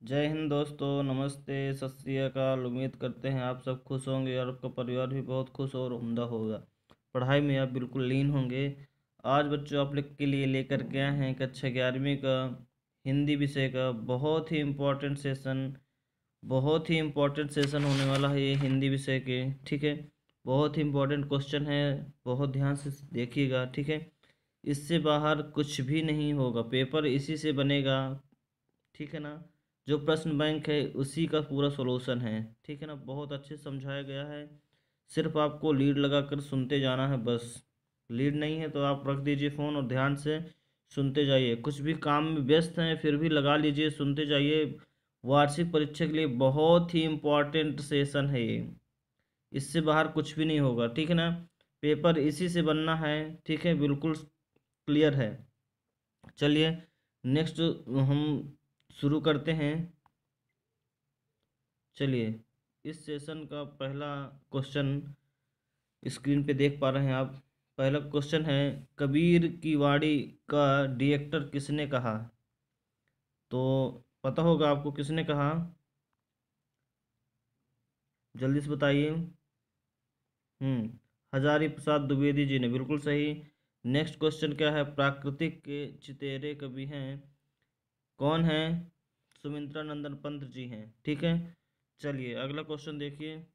जय हिंद दोस्तों, नमस्ते, सत श्री अकाल। उम्मीद करते हैं आप सब खुश होंगे और आपका परिवार भी बहुत खुश और उम्दा होगा। पढ़ाई में आप बिल्कुल लीन होंगे। आज बच्चों आप लोग के लिए लेकर के आए हैं कक्षा 11वीं का हिंदी विषय का बहुत ही इम्पोर्टेंट सेशन होने वाला है ये हिंदी विषय के। ठीक है, बहुत ही इम्पोर्टेंट क्वेश्चन है, बहुत ध्यान से देखिएगा। ठीक है, इससे बाहर कुछ भी नहीं होगा, पेपर इसी से बनेगा। ठीक है ना, जो प्रश्न बैंक है उसी का पूरा सॉल्यूशन है। ठीक है ना, बहुत अच्छे से समझाया गया है। सिर्फ आपको लीड लगाकर सुनते जाना है बस। लीड नहीं है तो आप रख दीजिए फ़ोन और ध्यान से सुनते जाइए। कुछ भी काम में व्यस्त हैं फिर भी लगा लीजिए, सुनते जाइए। वार्षिक परीक्षा के लिए बहुत ही इम्पोर्टेंट सेशन है ये, इससे बाहर कुछ भी नहीं होगा। ठीक है ना, पेपर इसी से बनना है। ठीक है, बिल्कुल क्लियर है। चलिए नेक्स्ट हम शुरू करते हैं। चलिए, इस सेशन का पहला क्वेश्चन स्क्रीन पे देख पा रहे हैं आप। पहला क्वेश्चन है, कबीर की वाड़ी का डायरेक्टर किसने कहा? तो पता होगा आपको किसने कहा, जल्दी से बताइए। हजारी प्रसाद द्विवेदी जी ने, बिल्कुल सही। नेक्स्ट क्वेश्चन क्या है, प्राकृतिक के चितेरे कवि हैं, कौन है? सुमित्रा नंदन पंत जी हैं। ठीक है, चलिए अगला क्वेश्चन देखिए।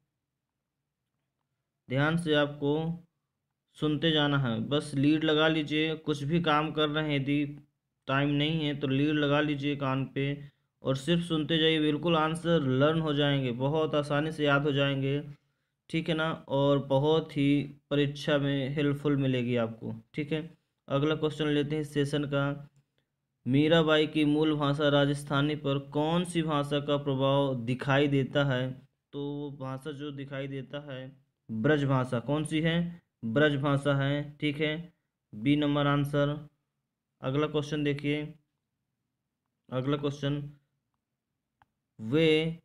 ध्यान से आपको सुनते जाना है, बस लीड लगा लीजिए। कुछ भी काम कर रहे हैं यदि टाइम नहीं है तो लीड लगा लीजिए कान पे और सिर्फ सुनते जाइए। बिल्कुल आंसर लर्न हो जाएंगे, बहुत आसानी से याद हो जाएंगे। ठीक है ना, और बहुत ही परीक्षा में हेल्पफुल मिलेगी आपको। ठीक है, अगला क्वेश्चन लेते हैं इस सेशन का। मीराबाई की मूल भाषा राजस्थानी पर कौन सी भाषा का प्रभाव दिखाई देता है? तो वो भाषा जो दिखाई देता है ब्रज भाषा, कौन सी है? ब्रज भाषा है। ठीक है, बी नंबर आंसर। अगला क्वेश्चन देखिए। अगला क्वेश्चन, वे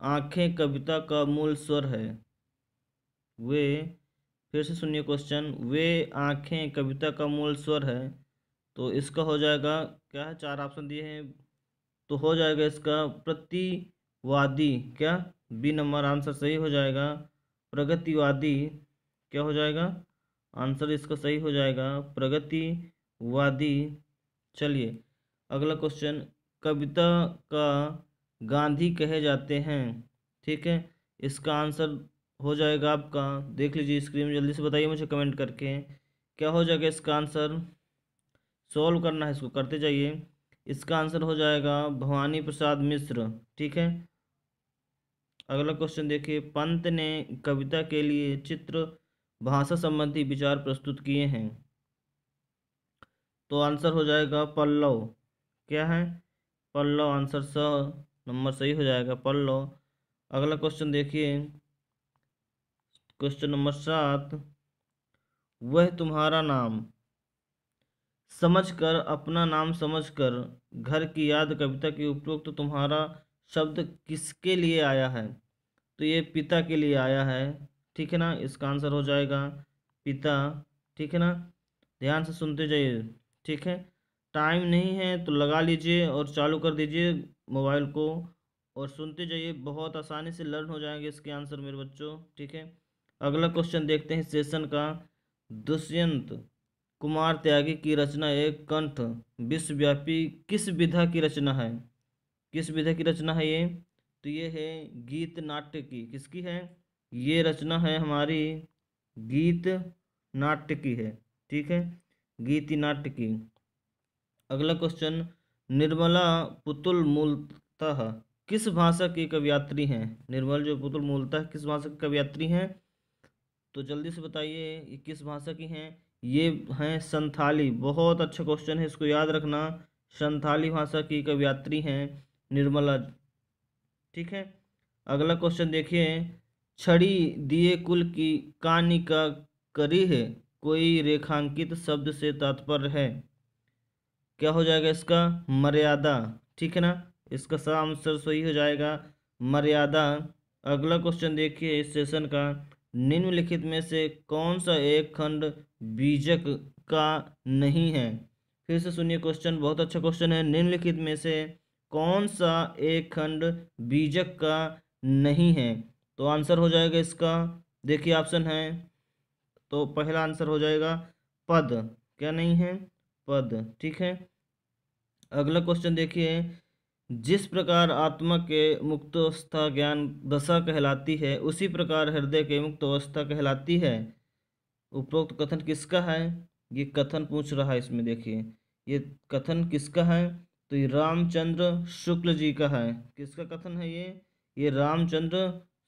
आंखें कविता का मूल स्वर है। वे, फिर से सुनिए क्वेश्चन, वे आंखें कविता का मूल स्वर है। तो इसका हो जाएगा, क्या है, चार ऑप्शन दिए हैं तो हो जाएगा इसका प्रतिवादी। क्या? बी नंबर आंसर सही हो जाएगा। प्रगतिवादी क्या हो जाएगा? आंसर इसका सही हो जाएगा प्रगतिवादी। चलिए अगला क्वेश्चन, कविता का गांधी कहे जाते हैं। ठीक है, इसका आंसर हो जाएगा आपका, देख लीजिए स्क्रीन में, जल्दी से बताइए मुझे कमेंट करके क्या हो जाएगा इसका आंसर। सॉल्व करना है, इसको करते जाइए। इसका आंसर हो जाएगा भवानी प्रसाद मिश्र। ठीक है, अगला क्वेश्चन देखिए। पंत ने कविता के लिए चित्र भाषा संबंधी विचार प्रस्तुत किए हैं। तो आंसर हो जाएगा पल्लव। क्या है? पल्लव, आंसर स नंबर सही हो जाएगा, पल्लव। अगला क्वेश्चन देखिए, क्वेश्चन नंबर 7, वह तुम्हारा नाम समझकर, अपना नाम समझकर घर की याद कविता की उपयुक्त तुम्हारा शब्द किसके लिए आया है? तो ये पिता के लिए आया है। ठीक है ना, इसका आंसर हो जाएगा पिता। ठीक है ना, ध्यान से सुनते जाइए। ठीक है, टाइम नहीं है तो लगा लीजिए और चालू कर दीजिए मोबाइल को और सुनते जाइए, बहुत आसानी से लर्न हो जाएंगे इसके आंसर मेरे बच्चों। ठीक है, अगला क्वेश्चन देखते हैं सेशन का। दुष्यंत कुमार त्यागी की रचना एक कंठ विश्वव्यापी किस विधा की रचना है? किस विधा की रचना है ये? तो ये है गीत नाट्य की। किसकी है ये रचना? है हमारी गीत नाट्य की है। ठीक है, गीति नाट्य की। अगला क्वेश्चन, निर्मला पुतुल मूलतः किस भाषा की कवयित्री हैं? निर्मल जो पुतुल मूलतः किस भाषा की कवयित्री हैं? तो जल्दी से बताइए ये किस भाषा की हैं? ये हैं संथाली। बहुत अच्छा क्वेश्चन है, इसको याद रखना। संथाली भाषा की कवयित्री हैं निर्मला। ठीक है, अगला क्वेश्चन देखिए। छड़ी दिए कुल की कहानी का करी है कोई रेखांकित शब्द से तात्पर्य है? क्या हो जाएगा इसका? मर्यादा। ठीक है ना, इसका सही आंसर सही हो जाएगा मर्यादा। अगला क्वेश्चन देखिए इस सेशन का, निम्नलिखित में से कौन सा एक खंड बीजक का नहीं है? फिर से सुनिए क्वेश्चन, बहुत अच्छा क्वेश्चन है। निम्नलिखित में से कौन सा एक खंड बीजक का नहीं है? तो आंसर हो जाएगा इसका, देखिए ऑप्शन है, तो पहला आंसर हो जाएगा पद। क्या नहीं है? पद। ठीक है। अगला क्वेश्चन देखिए, जिस प्रकार आत्मा के मुक्त अवस्था ज्ञान दशा कहलाती है, उसी प्रकार हृदय के मुक्त अवस्था कहलाती है। उपरोक्त कथन किसका है? ये कथन पूछ रहा है इसमें, देखिए ये कथन किसका है? तो ये रामचंद्र शुक्ल जी का है। किसका कथन है ये रामचंद्र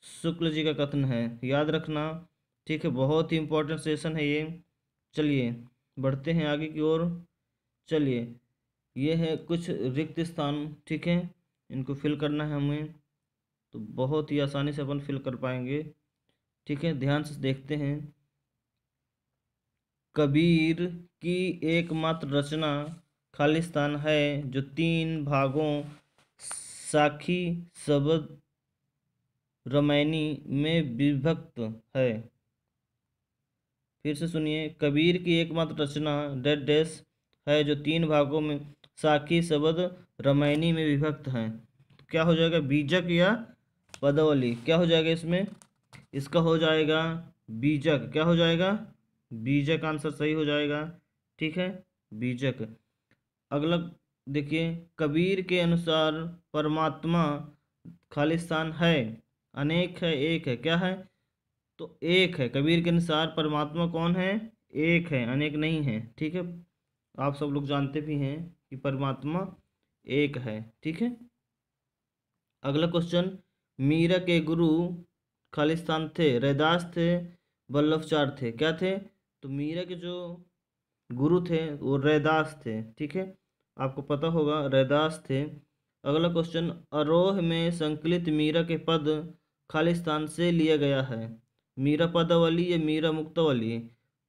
शुक्ल जी का कथन है, याद रखना। ठीक है, बहुत ही इंपॉर्टेंट सेशन है ये। चलिए बढ़ते हैं आगे की ओर। चलिए, ये है कुछ रिक्त स्थान, ठीक है, इनको फिल करना है हमें, तो बहुत ही आसानी से अपन फिल कर पाएंगे। ठीक है, ध्यान से देखते हैं। कबीर की एकमात्र रचना खालिस्तान है, जो 3 भागों साखी, शबद, रामायणी में विभक्त है। फिर से सुनिए, कबीर की एकमात्र रचना डेड डैश है, जो 3 भागों में साखी, शबद, रामायणी में विभक्त है। क्या हो जाएगा? बीजक या पदावली? क्या हो जाएगा इसमें? इसका हो जाएगा बीजक। क्या हो जाएगा? बीजक आंसर सही हो जाएगा। ठीक है, बीजक। अगला देखिए, कबीर के अनुसार परमात्मा खालिस्तान है, अनेक है, एक है। क्या है? तो एक है। कबीर के अनुसार परमात्मा कौन है? एक है, अनेक नहीं है। ठीक है, आप सब लोग जानते भी हैं कि परमात्मा एक है। ठीक है। अगला क्वेश्चन, मीरा के गुरु खालिस्तान थे, रैदास थे, वल्लभाचार्य थे। क्या थे? तो मीरा के जो गुरु थे वो रैदास थे। ठीक है, आपको पता होगा रैदास थे। अगला क्वेश्चन, आरोह में संकलित मीरा के पद खालिस्तान से लिया गया है। मीरा पदावली या मीरा मुक्तावली?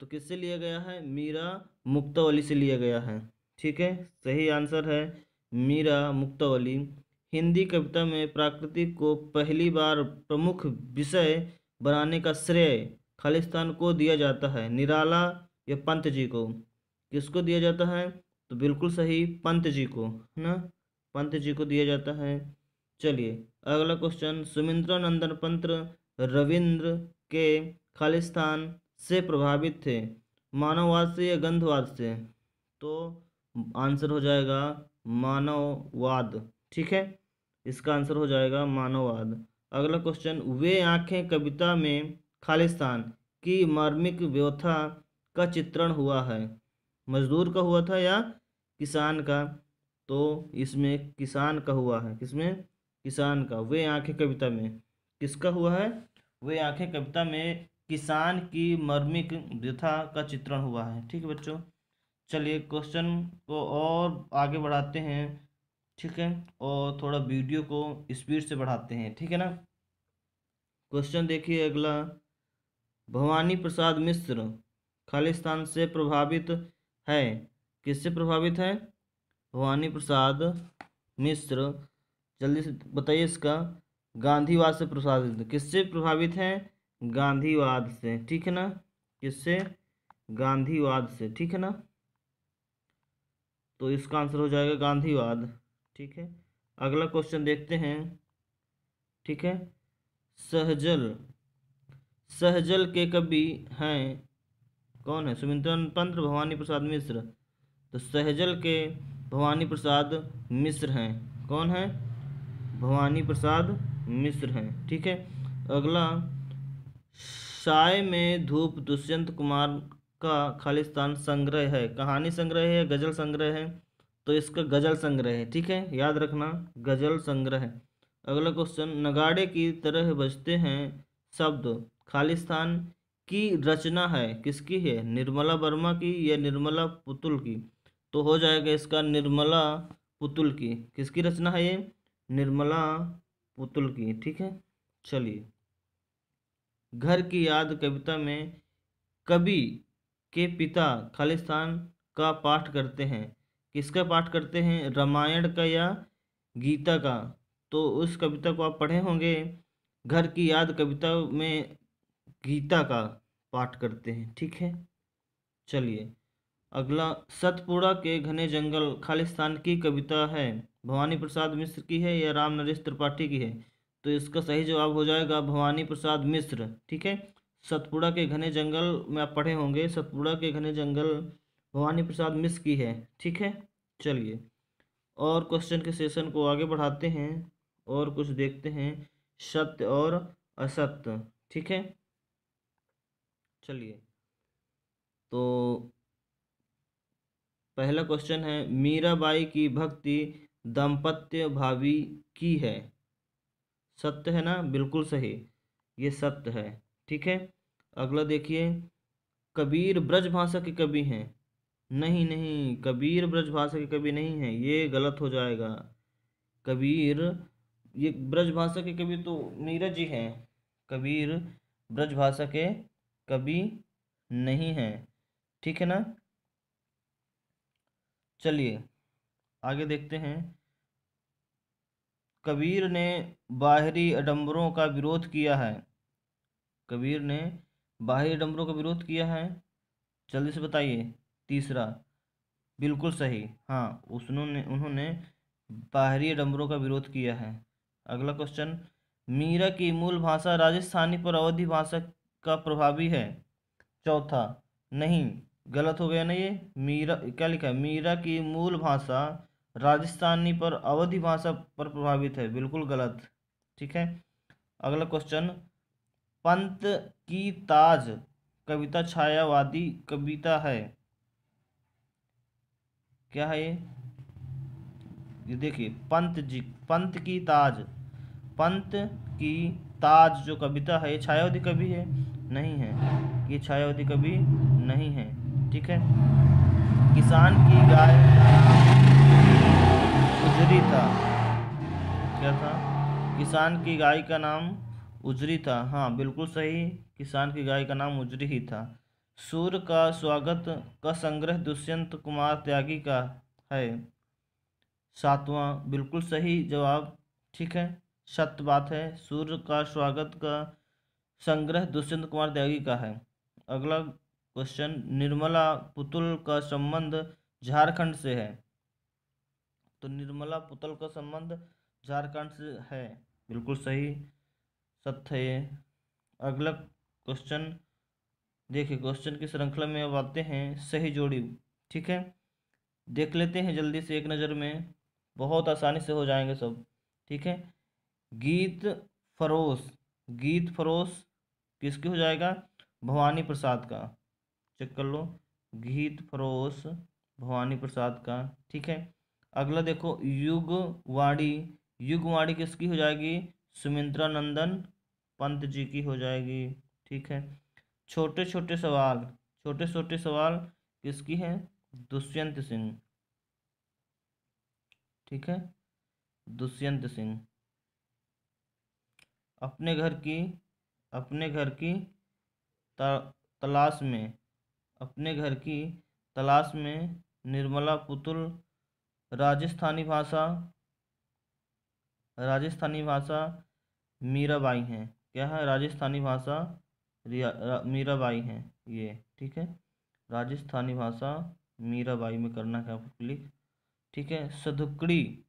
तो किससे लिया गया है? मीरा मुक्तावली से लिया गया है। ठीक है, सही आंसर है मीरा मुक्तावली। हिंदी कविता में प्रकृति को पहली बार प्रमुख विषय बनाने का श्रेय खालिस्तान को दिया जाता है, निराला या पंत जी को? किसको दिया जाता है? तो बिल्कुल सही, पंत जी को, है ना, पंत जी को दिया जाता है। चलिए अगला क्वेश्चन, सुमित्रानंदन पंत रविंद्र के खालिस्तान से प्रभावित थे, मानववाद से या गंधवाद से? तो आंसर हो जाएगा मानववाद। ठीक है, इसका आंसर हो जाएगा मानववाद। अगला क्वेश्चन, वे आंखें कविता में खालिस्तान की मार्मिक व्यथा का चित्रण हुआ है, मजदूर का हुआ था या किसान का? तो इसमें किसान का हुआ है। किसमें? किसान का। वे आंखें कविता में किसका हुआ है? वे आंखें कविता में किसान की मर्मिक व्यथा का चित्रण हुआ है। ठीक है बच्चों, चलिए क्वेश्चन को और आगे बढ़ाते हैं। ठीक है, और थोड़ा वीडियो को स्पीड से बढ़ाते हैं। ठीक है ना। क्वेश्चन देखिए अगला, भवानी प्रसाद मिश्र खालिस्तान से प्रभावित है। किससे प्रभावित है? भवानी प्रसाद मिश्र, जल्दी से बताइए इसका। गांधीवाद से प्रभावित। किससे प्रभावित हैं? गांधीवाद से। ठीक है ना, किससे? गांधीवाद से। ठीक है ना, तो इसका आंसर हो जाएगा गांधीवाद। ठीक है, अगला क्वेश्चन देखते हैं। ठीक है, सहजल, सहजल के कवि हैं कौन है? सुमित्रानंद पंत, भवानी प्रसाद मिश्र। तो सहजल के भवानी प्रसाद मिश्र हैं। कौन है? भवानी प्रसाद मिश्र हैं। ठीक है, अगला, साय में धूप दुष्यंत कुमार का खालिस्तान संग्रह है, कहानी संग्रह है या गजल संग्रह है? तो इसका गजल संग्रह है। ठीक है, याद रखना, गजल संग्रह है। अगला क्वेश्चन, नगाड़े की तरह बजते हैं शब्द खालिस्तान की रचना है, किसकी है? निर्मला वर्मा की या निर्मला पुतुल की? तो हो जाएगा इसका निर्मला पुतुल की। किसकी रचना है ये? निर्मला पुतुल की। ठीक है, चलिए, घर की याद कविता में कवि के पिता खालिस्तान का पाठ करते हैं। किसका पाठ करते हैं? रामायण का या गीता का? तो उस कविता को आप पढ़े होंगे, घर की याद कविता में गीता का पाठ करते हैं। ठीक है, चलिए अगला, सतपुड़ा के घने जंगल खालिस्तान की कविता है, भवानी प्रसाद मिश्र की है या राम नरेश त्रिपाठी की है? तो इसका सही जवाब हो जाएगा भवानी प्रसाद मिश्र। ठीक है, सतपुड़ा के घने जंगल में आप पढ़े होंगे, सतपुड़ा के घने जंगल भवानी प्रसाद मिश्र की है। ठीक है, चलिए और क्वेश्चन के सेशन को आगे बढ़ाते हैं और कुछ देखते हैं, सत्य और असत्य। ठीक है, चलिए तो पहला क्वेश्चन है, मीराबाई की भक्ति दाम्पत्य भावी की है। सत्य है ना? बिल्कुल सही, ये सत्य है। ठीक है, अगला देखिए, कबीर ब्रजभाषा के कवि हैं। नहीं नहीं, कबीर ब्रजभाषा के कवि नहीं है, ये गलत हो जाएगा। कबीर, ये ब्रजभाषा के कवि तो नीरज जी हैं। कबीर ब्रजभाषा के कवि नहीं हैं। ठीक है ना? चलिए आगे देखते हैं। कबीर ने बाहरी आडंबरों का विरोध किया है। कबीर ने बाहरी आडंबरों का विरोध किया है, जल्दी से बताइए। तीसरा, बिल्कुल सही, हाँ उन्होंने उन्होंने बाहरी आडंबरों का विरोध किया है। अगला क्वेश्चन, मीरा की मूल भाषा राजस्थानी पर अवधी भाषा का प्रभावी है। चौथा, नहीं, गलत हो गया ना ये। मीरा क्या लिखा है? मीरा की मूल भाषा राजस्थानी पर अवधी भाषा पर प्रभावित है, बिल्कुल गलत। ठीक है, अगला क्वेश्चन, पंत की ताज कविता छायावादी कविता है। क्या है ये देखिए, पंत की ताज, पंत की ताज जो कविता है, ये छायावादी कवि है? नहीं है, ये छायावादी कवि नहीं है। ठीक है, किसान की गाय उजरी था। क्या था? किसान की गाय का नाम उजरी था। हाँ बिल्कुल सही, किसान की गाय का नाम उजरी ही था। सूर्य का स्वागत का संग्रह दुष्यंत कुमार त्यागी का है। सातवां, बिल्कुल सही जवाब। ठीक है, सत्य बात है, सूर्य का स्वागत का संग्रह दुष्यंत कुमार त्यागी का है। अगला क्वेश्चन, निर्मला पुतुल का संबंध झारखंड से है। तो निर्मला पुतुल का संबंध झारखंड से है, बिल्कुल सही, सत्य है ये। अगला क्वेश्चन देखिए, क्वेश्चन की श्रृंखला में अब आते हैं सही जोड़ी। ठीक है, देख लेते हैं जल्दी से एक नज़र में, बहुत आसानी से हो जाएंगे सब। ठीक है, गीत फरोश, गीत फरोश किसकी हो जाएगा? भवानी प्रसाद का। चेक कर लो, गीत फरोश भवानी प्रसाद का। ठीक है, अगला देखो, युगवाणी, युगवाणी किसकी हो जाएगी? सुमित्रा नंदन पंत जी की हो जाएगी। ठीक है, छोटे छोटे सवाल, छोटे छोटे सवाल किसकी है? दुष्यंत सिंह। ठीक है, दुष्यंत सिंह। अपने घर की, अपने घर की तलाश में, अपने घर की तलाश में निर्मला पुतुल राजस्थानी भाषा, राजस्थानी भाषा मीराबाई हैं। क्या है? राजस्थानी भाषा मीराबाई हैं ये। ठीक है, राजस्थानी भाषा मीराबाई में करना है आपको क्लिक। ठीक है, सधुकड़ी,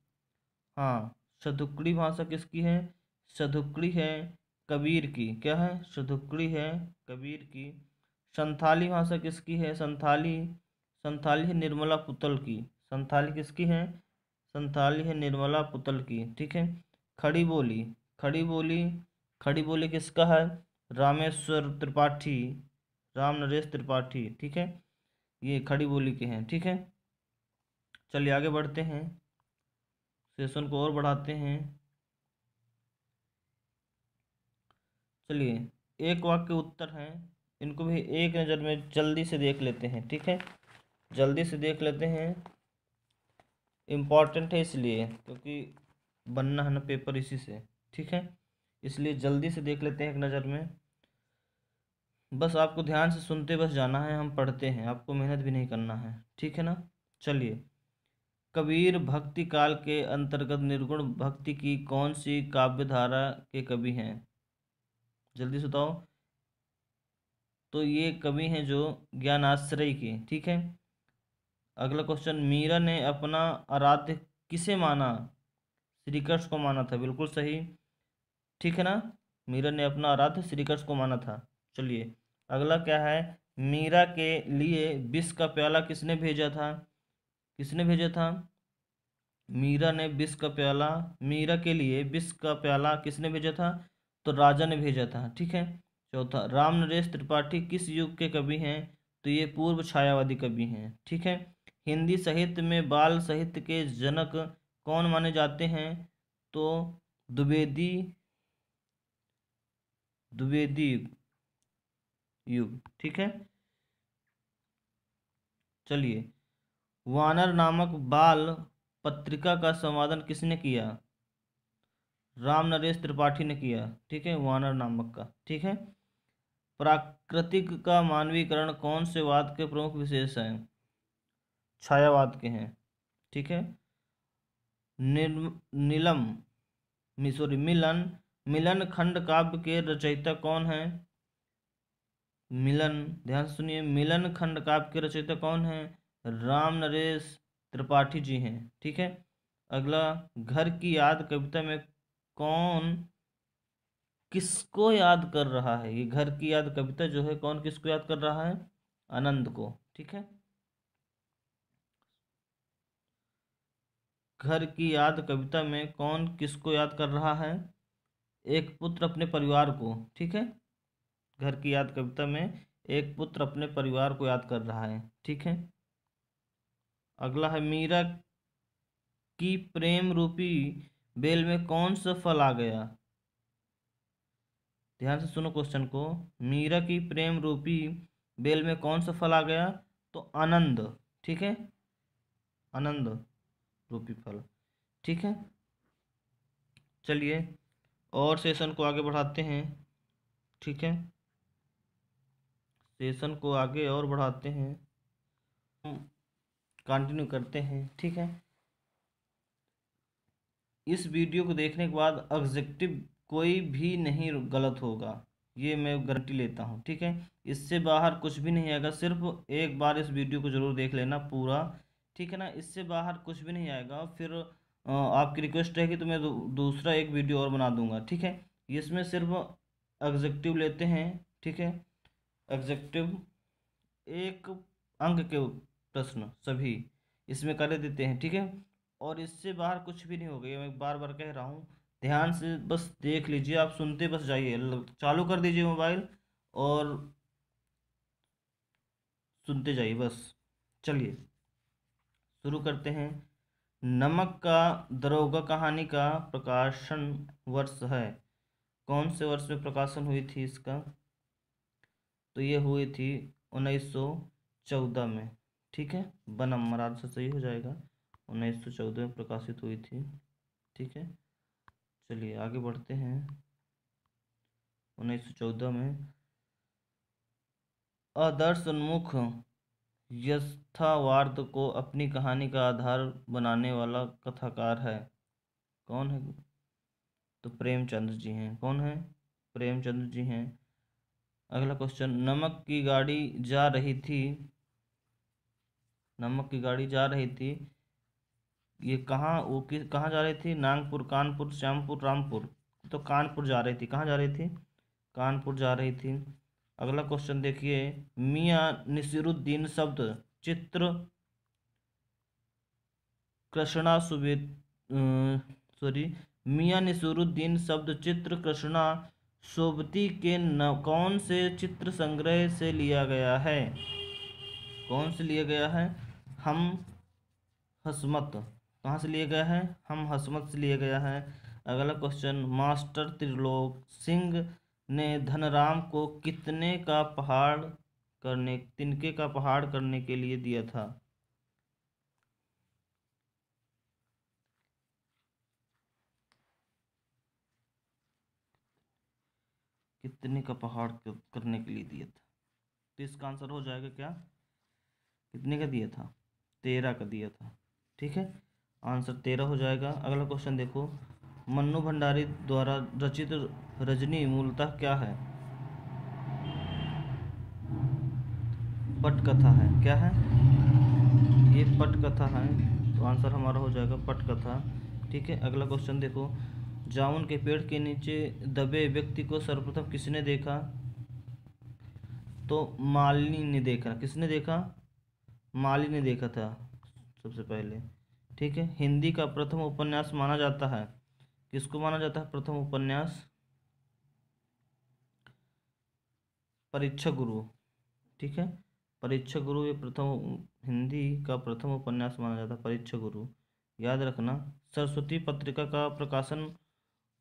हाँ सधुकड़ी भाषा किसकी है? सधुकड़ी है कबीर की। क्या है? सधुकड़ी है कबीर की। संथाली भाषा किसकी है? संथाली, संथाली है निर्मला पुतल की। संथाली किसकी है? संथाली है निर्मला पुतल की। ठीक है, खड़ी बोली, खड़ी बोली, खड़ी बोली किसका है? रामेश्वर त्रिपाठी, राम नरेश त्रिपाठी। ठीक है, ये खड़ी बोली के हैं। ठीक है, चलिए आगे बढ़ते हैं, सेशन को और बढ़ाते हैं। चलिए, एक वाक्य उत्तर हैं, इनको भी एक नज़र में जल्दी से देख लेते हैं। ठीक है, जल्दी से देख लेते हैं, इम्पॉर्टेंट है इसलिए, क्योंकि बनना है ना पेपर इसी से। ठीक है, इसलिए जल्दी से देख लेते हैं एक नज़र में। बस आपको ध्यान से सुनते बस जाना है, हम पढ़ते हैं, आपको मेहनत भी नहीं करना है। ठीक है ना? चलिए, कबीर भक्ति काल के अंतर्गत निर्गुण भक्ति की कौन सी काव्य धारा के कवि हैं? जल्दी से बताओ। तो ये कवि हैं जो ज्ञानाश्रय के। ठीक है, अगला क्वेश्चन, मीरा ने अपना आराध्य किसे माना? श्री कृष्ण को माना था, बिल्कुल सही। ठीक है ना, मीरा ने अपना आराध्य श्री कृष्ण को माना था। चलिए अगला क्या है, मीरा के लिए विष का प्याला किसने भेजा था? किसने भेजा था? मीरा ने विष का प्याला, मीरा के लिए विष का प्याला किसने भेजा था? तो राजा ने भेजा था। ठीक है। चौथा, राम नरेश त्रिपाठी किस युग के कवि हैं? तो ये पूर्व छायावादी कवि हैं। ठीक है। हिंदी साहित्य में बाल साहित्य के जनक कौन माने जाते हैं? तो द्विवेदी, द्विवेदी युग। ठीक है। चलिए, वानर नामक बाल पत्रिका का संपादन किसने किया? राम नरेश त्रिपाठी ने किया। ठीक है, वानर नामक का। ठीक है। प्राकृतिक का मानवीकरण कौन से वाद के प्रमुख विशेष हैं? छायावाद के हैं। ठीक है। नीलम सॉरी मिलन, मिलन खंड काव्य के रचयिता कौन है? मिलन, ध्यान से सुनिए, मिलन खंड काव्य के रचयिता कौन है? राम नरेश त्रिपाठी जी हैं। ठीक है। अगला, घर की याद कविता में कौन किसको याद कर रहा है? ये घर की याद कविता जो है, कौन किसको याद कर रहा है? आनंद को। ठीक है। घर की याद कविता में कौन किसको याद कर रहा है? एक पुत्र अपने परिवार को। ठीक है। घर की याद कविता में एक पुत्र अपने परिवार को याद कर रहा है। ठीक है। अगला है, मीरा की प्रेम रूपी बेल में कौन सा फल आ गया? ध्यान से सुनो क्वेश्चन को। मीरा की प्रेम रूपी बेल में कौन सा फल आ गया? तो आनंद। ठीक है, आनंद रूपी फल। ठीक है। चलिए और सेशन को आगे बढ़ाते हैं। ठीक है, सेशन को आगे और बढ़ाते हैं, कंटिन्यू करते हैं। ठीक है। इस वीडियो को देखने के बाद एग्जेक्टिव कोई भी नहीं गलत होगा, ये मैं गारंटी लेता हूँ। ठीक है। इससे बाहर कुछ भी नहीं आएगा, सिर्फ एक बार इस वीडियो को ज़रूर देख लेना पूरा। ठीक है ना, इससे बाहर कुछ भी नहीं आएगा। फिर आपकी रिक्वेस्ट रहेगी तो मैं दूसरा एक वीडियो और बना दूंगा। ठीक है। इसमें सिर्फ एग्जेक्टिव लेते हैं। ठीक है। एग्जेक्टिव एक अंक के प्रश्न सभी इसमें कर देते हैं। ठीक है। और इससे बाहर कुछ भी नहीं होगा, ये मैं बार बार कह रहा हूँ। ध्यान से बस देख लीजिए, आप सुनते बस जाइए, चालू कर दीजिए मोबाइल और सुनते जाइए बस। चलिए शुरू करते हैं। नमक का दरोगा कहानी का प्रकाशन वर्ष है? कौन से वर्ष में प्रकाशन हुई थी इसका? तो ये हुई थी 1914 में। ठीक है, बनम आंसर सही हो जाएगा, 1914 में प्रकाशित हुई थी। ठीक है। चलिए आगे बढ़ते हैं। 1914 में आदर्श उन्मुख यथार्थवाद को अपनी कहानी का आधार बनाने वाला कथाकार है? कौन है? तो प्रेमचंद जी हैं। कौन है? प्रेमचंद जी हैं। अगला क्वेश्चन, नमक की गाड़ी जा रही थी, नमक की गाड़ी जा रही थी, ये कहाँ, वो कहाँ जा रही थी? नागपुर, कानपुर, श्यामपुर, रामपुर? तो कानपुर जा रही थी। कहाँ जा रही थी? कानपुर जा रही थी। अगला क्वेश्चन देखिए, मियां नसीरुद्दीन शब्द चित्र कृष्णा सुबे सॉरी मियां नसीरुद्दीन शब्द चित्र कृष्णा सोबती के कौन से चित्र संग्रह से लिया गया है? कौन से लिया गया है? हम हसमत। कहाँ से लिया गया है? हम हसमत से लिया गया है। अगला क्वेश्चन, मास्टर त्रिलोक सिंह ने धनराम को तिनके का पहाड़ करने के लिए दिया था? कितने का पहाड़ करने के लिए दिया था? तो इसका आंसर हो जाएगा क्या? कितने का दिया था? 13 का दिया था। ठीक है, आंसर 13 हो जाएगा। अगला क्वेश्चन देखो, मन्नू भंडारी द्वारा रचित रजनी मूलतः क्या है? पटकथा है। क्या है? ये पटकथा है। तो आंसर हमारा हो जाएगा पटकथा। ठीक है, अगला क्वेश्चन देखो, जामुन के पेड़ के नीचे दबे व्यक्ति को सर्वप्रथम किसने देखा? तो मालिनी ने देखा। किसने देखा? माली ने देखा था सबसे पहले। ठीक है, हिंदी का प्रथम उपन्यास माना जाता है, किसको माना जाता है प्रथम उपन्यास? परीक्षा गुरु। ठीक है, परीक्षा गुरु ये प्रथम हिंदी का प्रथम उपन्यास माना जाता है, परीक्षा गुरु, याद रखना। सरस्वती पत्रिका का प्रकाशन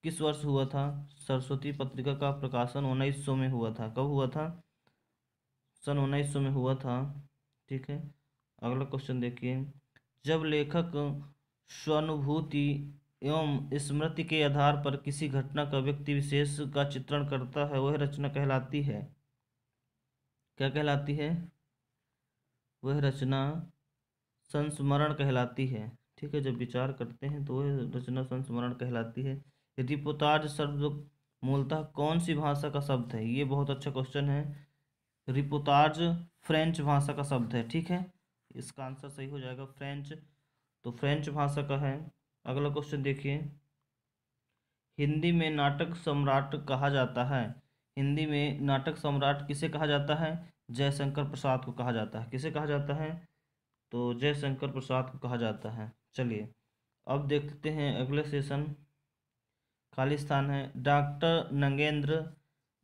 किस वर्ष हुआ था? सरस्वती पत्रिका का प्रकाशन 1900 में हुआ था। कब हुआ था? सन 1900 में हुआ था। ठीक है, अगला क्वेश्चन देखिए, जब लेखक स्वानुभूति एवं स्मृति के आधार पर किसी घटना का व्यक्ति विशेष का चित्रण करता है, वह रचना कहलाती है। क्या कहलाती है? वह रचना संस्मरण कहलाती है। ठीक है, जब विचार करते हैं तो वह रचना संस्मरण कहलाती है। रिपोर्टाज शब्द मूलतः कौन सी भाषा का शब्द है? ये बहुत अच्छा क्वेश्चन है। रिपोर्टाज फ्रेंच भाषा का शब्द है। ठीक है, इसका आंसर सही हो जाएगा फ्रेंच, तो फ्रेंच भाषा का है। अगला क्वेश्चन देखिए, हिंदी में नाटक सम्राट कहा जाता है। हिंदी में नाटक सम्राट किसे कहा जाता है? जयशंकर प्रसाद को कहा जाता है। किसे कहा जाता है? तो जयशंकर प्रसाद को कहा जाता है। चलिए अब देखते हैं अगले सेशन, खालिस्तान है। डॉक्टर नगेंद्र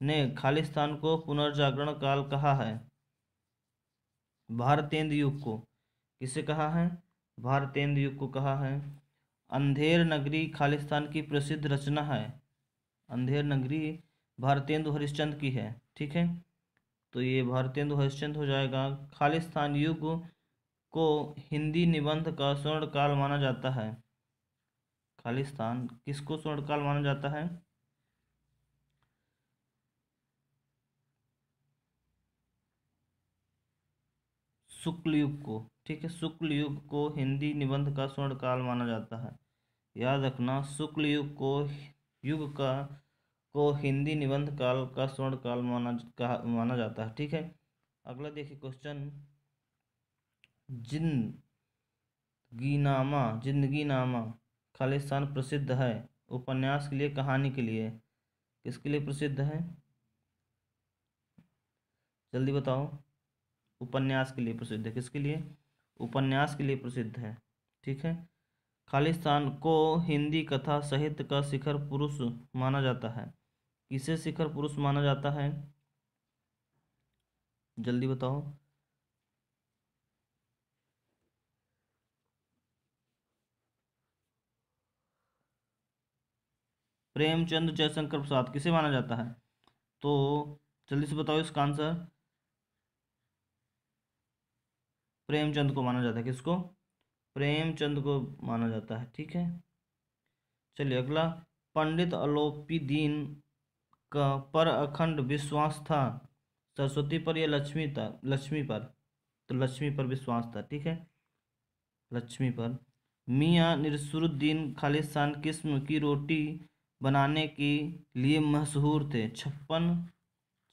ने खालिस्तान को पुनर्जागरण काल कहा है। भारतेंदु युग को किसे कहा है? भारतेंदु युग को कहा है। अंधेर नगरी खालिस्तान की प्रसिद्ध रचना है। अंधेर नगरी भारतेंदु हरिश्चंद्र की है। ठीक है, तो ये भारतेंदु हरिश्चंद्र हो जाएगा। खालिस्तान युग को हिंदी निबंध का स्वर्ण काल माना जाता है। खालिस्तान किसको स्वर्ण काल माना जाता है? शुक्ल युग को। ठीक है, शुक्ल युग को हिंदी निबंध का स्वर्ण काल माना जाता है, याद रखना। शुक्ल युग को हिंदी निबंध काल का स्वर्ण काल माना जाता है। ठीक है, अगला देखिए क्वेश्चन, जिंदगीनामा खालिस्तान प्रसिद्ध है उपन्यास के लिए, कहानी के लिए, किसके लिए प्रसिद्ध है? जल्दी बताओ। उपन्यास के लिए प्रसिद्ध है। किसके लिए? उपन्यास के लिए प्रसिद्ध है। ठीक है, खालिस्तान को हिंदी कथा साहित्य का शिखर पुरुष माना जाता है। किसे शिखर पुरुष माना जाता है? जल्दी बताओ। प्रेमचंद जयशंकर प्रसाद किसे माना जाता है? तो जल्दी से बताओ इसका आंसर। प्रेमचंद को माना जाता है। किसको? प्रेमचंद को माना जाता है। ठीक है, चलिए अगला, पंडित अलोपीदीन का पर अखंड विश्वास था सरस्वती पर या लक्ष्मी पर? तो लक्ष्मी पर विश्वास था। ठीक है, लक्ष्मी पर। मियाँ नसीरुद्दीन खालिस्तान किस्म की रोटी बनाने के लिए मशहूर थे। 56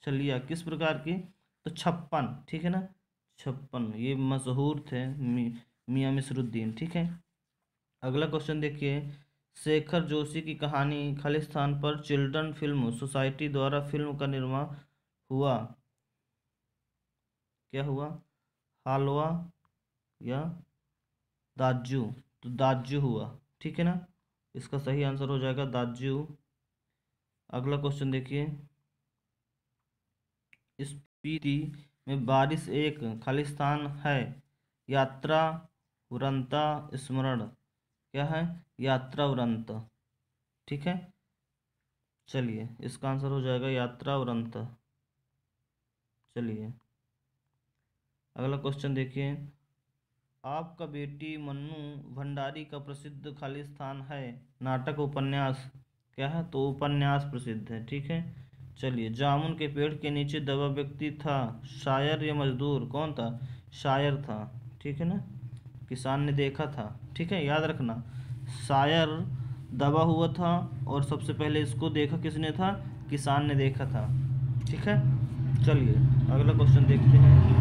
छलिया किस प्रकार की? तो 56। ठीक है ना, 56 ये मशहूर थे मियाँ नसीरुद्दीन। ठीक है, अगला क्वेश्चन देखिए, शेखर जोशी की कहानी खालिस्तान पर चिल्ड्रन फिल्म सोसाइटी द्वारा फिल्म का निर्माण हुआ। क्या हुआ? हालवा या दाजू? तो दाजू हुआ। ठीक है ना, इसका सही आंसर हो जाएगा दाजू। अगला क्वेश्चन देखिए, स्पीति में बारिश एक खालिस्तान है, यात्रा उरंता स्मरण। क्या है? यात्रा उरंता। ठीक है, चलिए इसका आंसर हो जाएगा यात्रा उरंता। चलिए अगला क्वेश्चन देखिए, आपका बेटी मन्नू भंडारी का प्रसिद्ध खालिस्तान है नाटक उपन्यास। क्या है? तो उपन्यास प्रसिद्ध है। ठीक है, चलिए, जामुन के पेड़ के नीचे दबा व्यक्ति था शायर या मजदूर? कौन था? शायर था। ठीक है ना, किसान ने देखा था। ठीक है, याद रखना, शायर दबा हुआ था और सबसे पहले इसको देखा किसने था? किसान ने देखा था। ठीक है, चलिए अगला क्वेश्चन देखते हैं,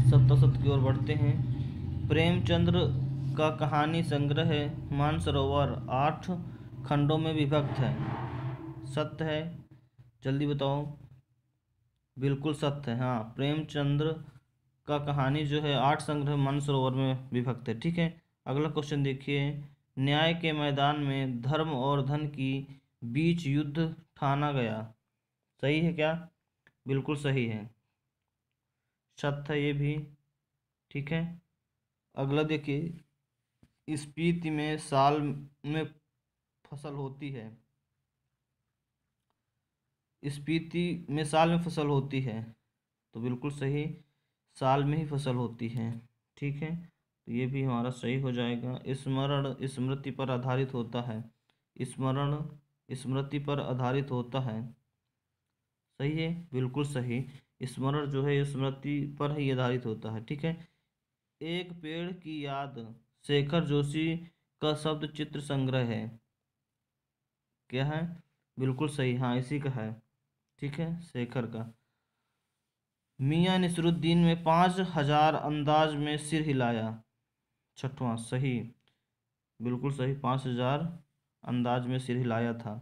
77 की ओर बढ़ते हैं। प्रेमचंद्र का कहानी संग्रह मानसरोवर 8 खंडों में विभक्त है। सत्य है? जल्दी बताओ। बिल्कुल सत्य है। हाँ, प्रेमचंद्र का कहानी जो है 8 संग्रह मानसरोवर में विभक्त है। ठीक है। अगला क्वेश्चन देखिए। न्याय के मैदान में धर्म और धन की बीच युद्ध ठाना गया। सही है क्या? बिल्कुल सही है। सत्य है ये भी। ठीक है। अगला देखिए। स्पीति में साल में फसल होती है। स्पीति में साल में फसल होती है, तो बिल्कुल सही, साल में ही फसल होती है। ठीक है, तो ये भी हमारा सही हो जाएगा। स्मरण स्मृति पर आधारित होता है। स्मरण स्मृति पर आधारित होता है। सही है, बिल्कुल सही। स्मरण जो है स्मृति पर ही आधारित होता है। ठीक है। एक पेड़ की याद शेखर जोशी का शब्द चित्र संग्रह है। क्या है? बिल्कुल सही। हाँ, इसी का है। ठीक है, शेखर का। मियां नसरुद्दीन में 5000 अंदाज में सिर हिलाया। छठवां सही, बिल्कुल सही। 5000 अंदाज में सिर हिलाया था।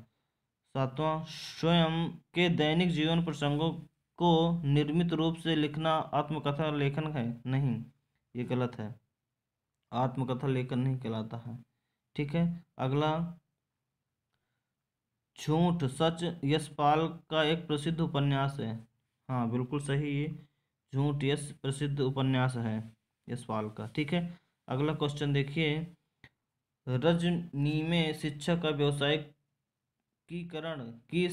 सातवां, स्वयं के दैनिक जीवन प्रसंगों को निर्मित रूप से लिखना आत्मकथा लेखन है? नहीं, ये गलत है। आत्मकथा लेखन नहीं कहलाता है। ठीक है। अगला, झूठ सच यशपाल का एक प्रसिद्ध उपन्यास है। हाँ, बिल्कुल सही। ये झूठ यश प्रसिद्ध उपन्यास है यशपाल का। ठीक है। अगला क्वेश्चन देखिए। रजनी में शिक्षा का व्यावसायिकीकरण की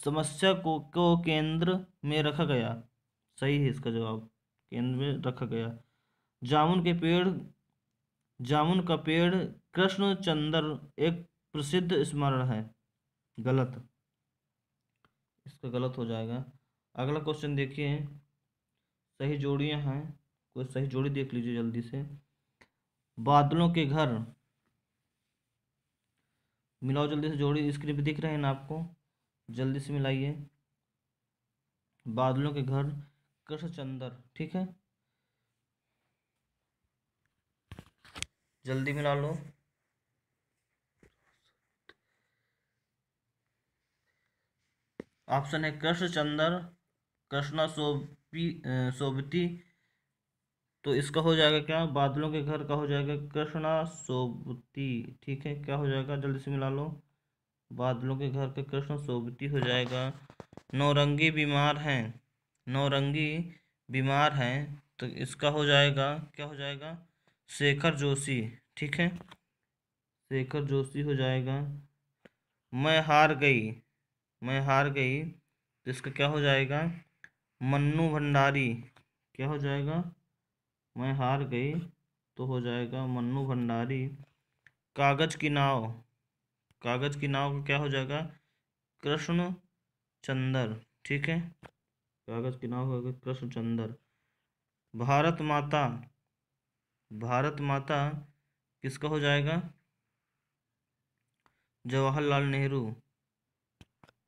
समस्या को केंद्र में रखा गया। सही है इसका जवाब, केंद्र में रखा गया। जामुन के पेड़ जामुन का पेड़ कृष्णचंद्र एक प्रसिद्ध स्मरण है। गलत, इसका गलत हो जाएगा। अगला क्वेश्चन देखिए। सही जोड़ियां हैं, कोई सही जोड़ी देख लीजिए जल्दी से। बादलों के घर, मिलाओ जल्दी से जोड़ी। स्क्रीन पे दिख रहे हैं ना आपको? जल्दी से मिलाइए। बादलों के घर, कृष्णचंद्र। ठीक है, जल्दी मिला लो। ऑप्शन है कृष्णचंद्र, कृष्णा सोबती। तो इसका हो जाएगा क्या? बादलों के घर का हो जाएगा कृष्णा सोबती। ठीक है, क्या हो जाएगा? जल्दी से मिला लो। बादलों के घर का कृष्ण सोबती हो जाएगा। नौरंगी बीमार हैं, नौरंगी बीमार हैं, तो इसका हो जाएगा, क्या हो जाएगा? शेखर जोशी। ठीक है, शेखर जोशी हो जाएगा। मैं हार गई, मैं हार गई, तो इसका क्या हो जाएगा? मन्नू भंडारी। क्या हो जाएगा? मैं हार गई, तो हो जाएगा मन्नू भंडारी। कागज की नाव, कागज की नाव का क्या हो जाएगा? कृष्ण चंद्र। ठीक है, कागज की नाव होगा कृष्णचंद्र। भारत माता, भारत माता किसका हो जाएगा? जवाहरलाल नेहरू।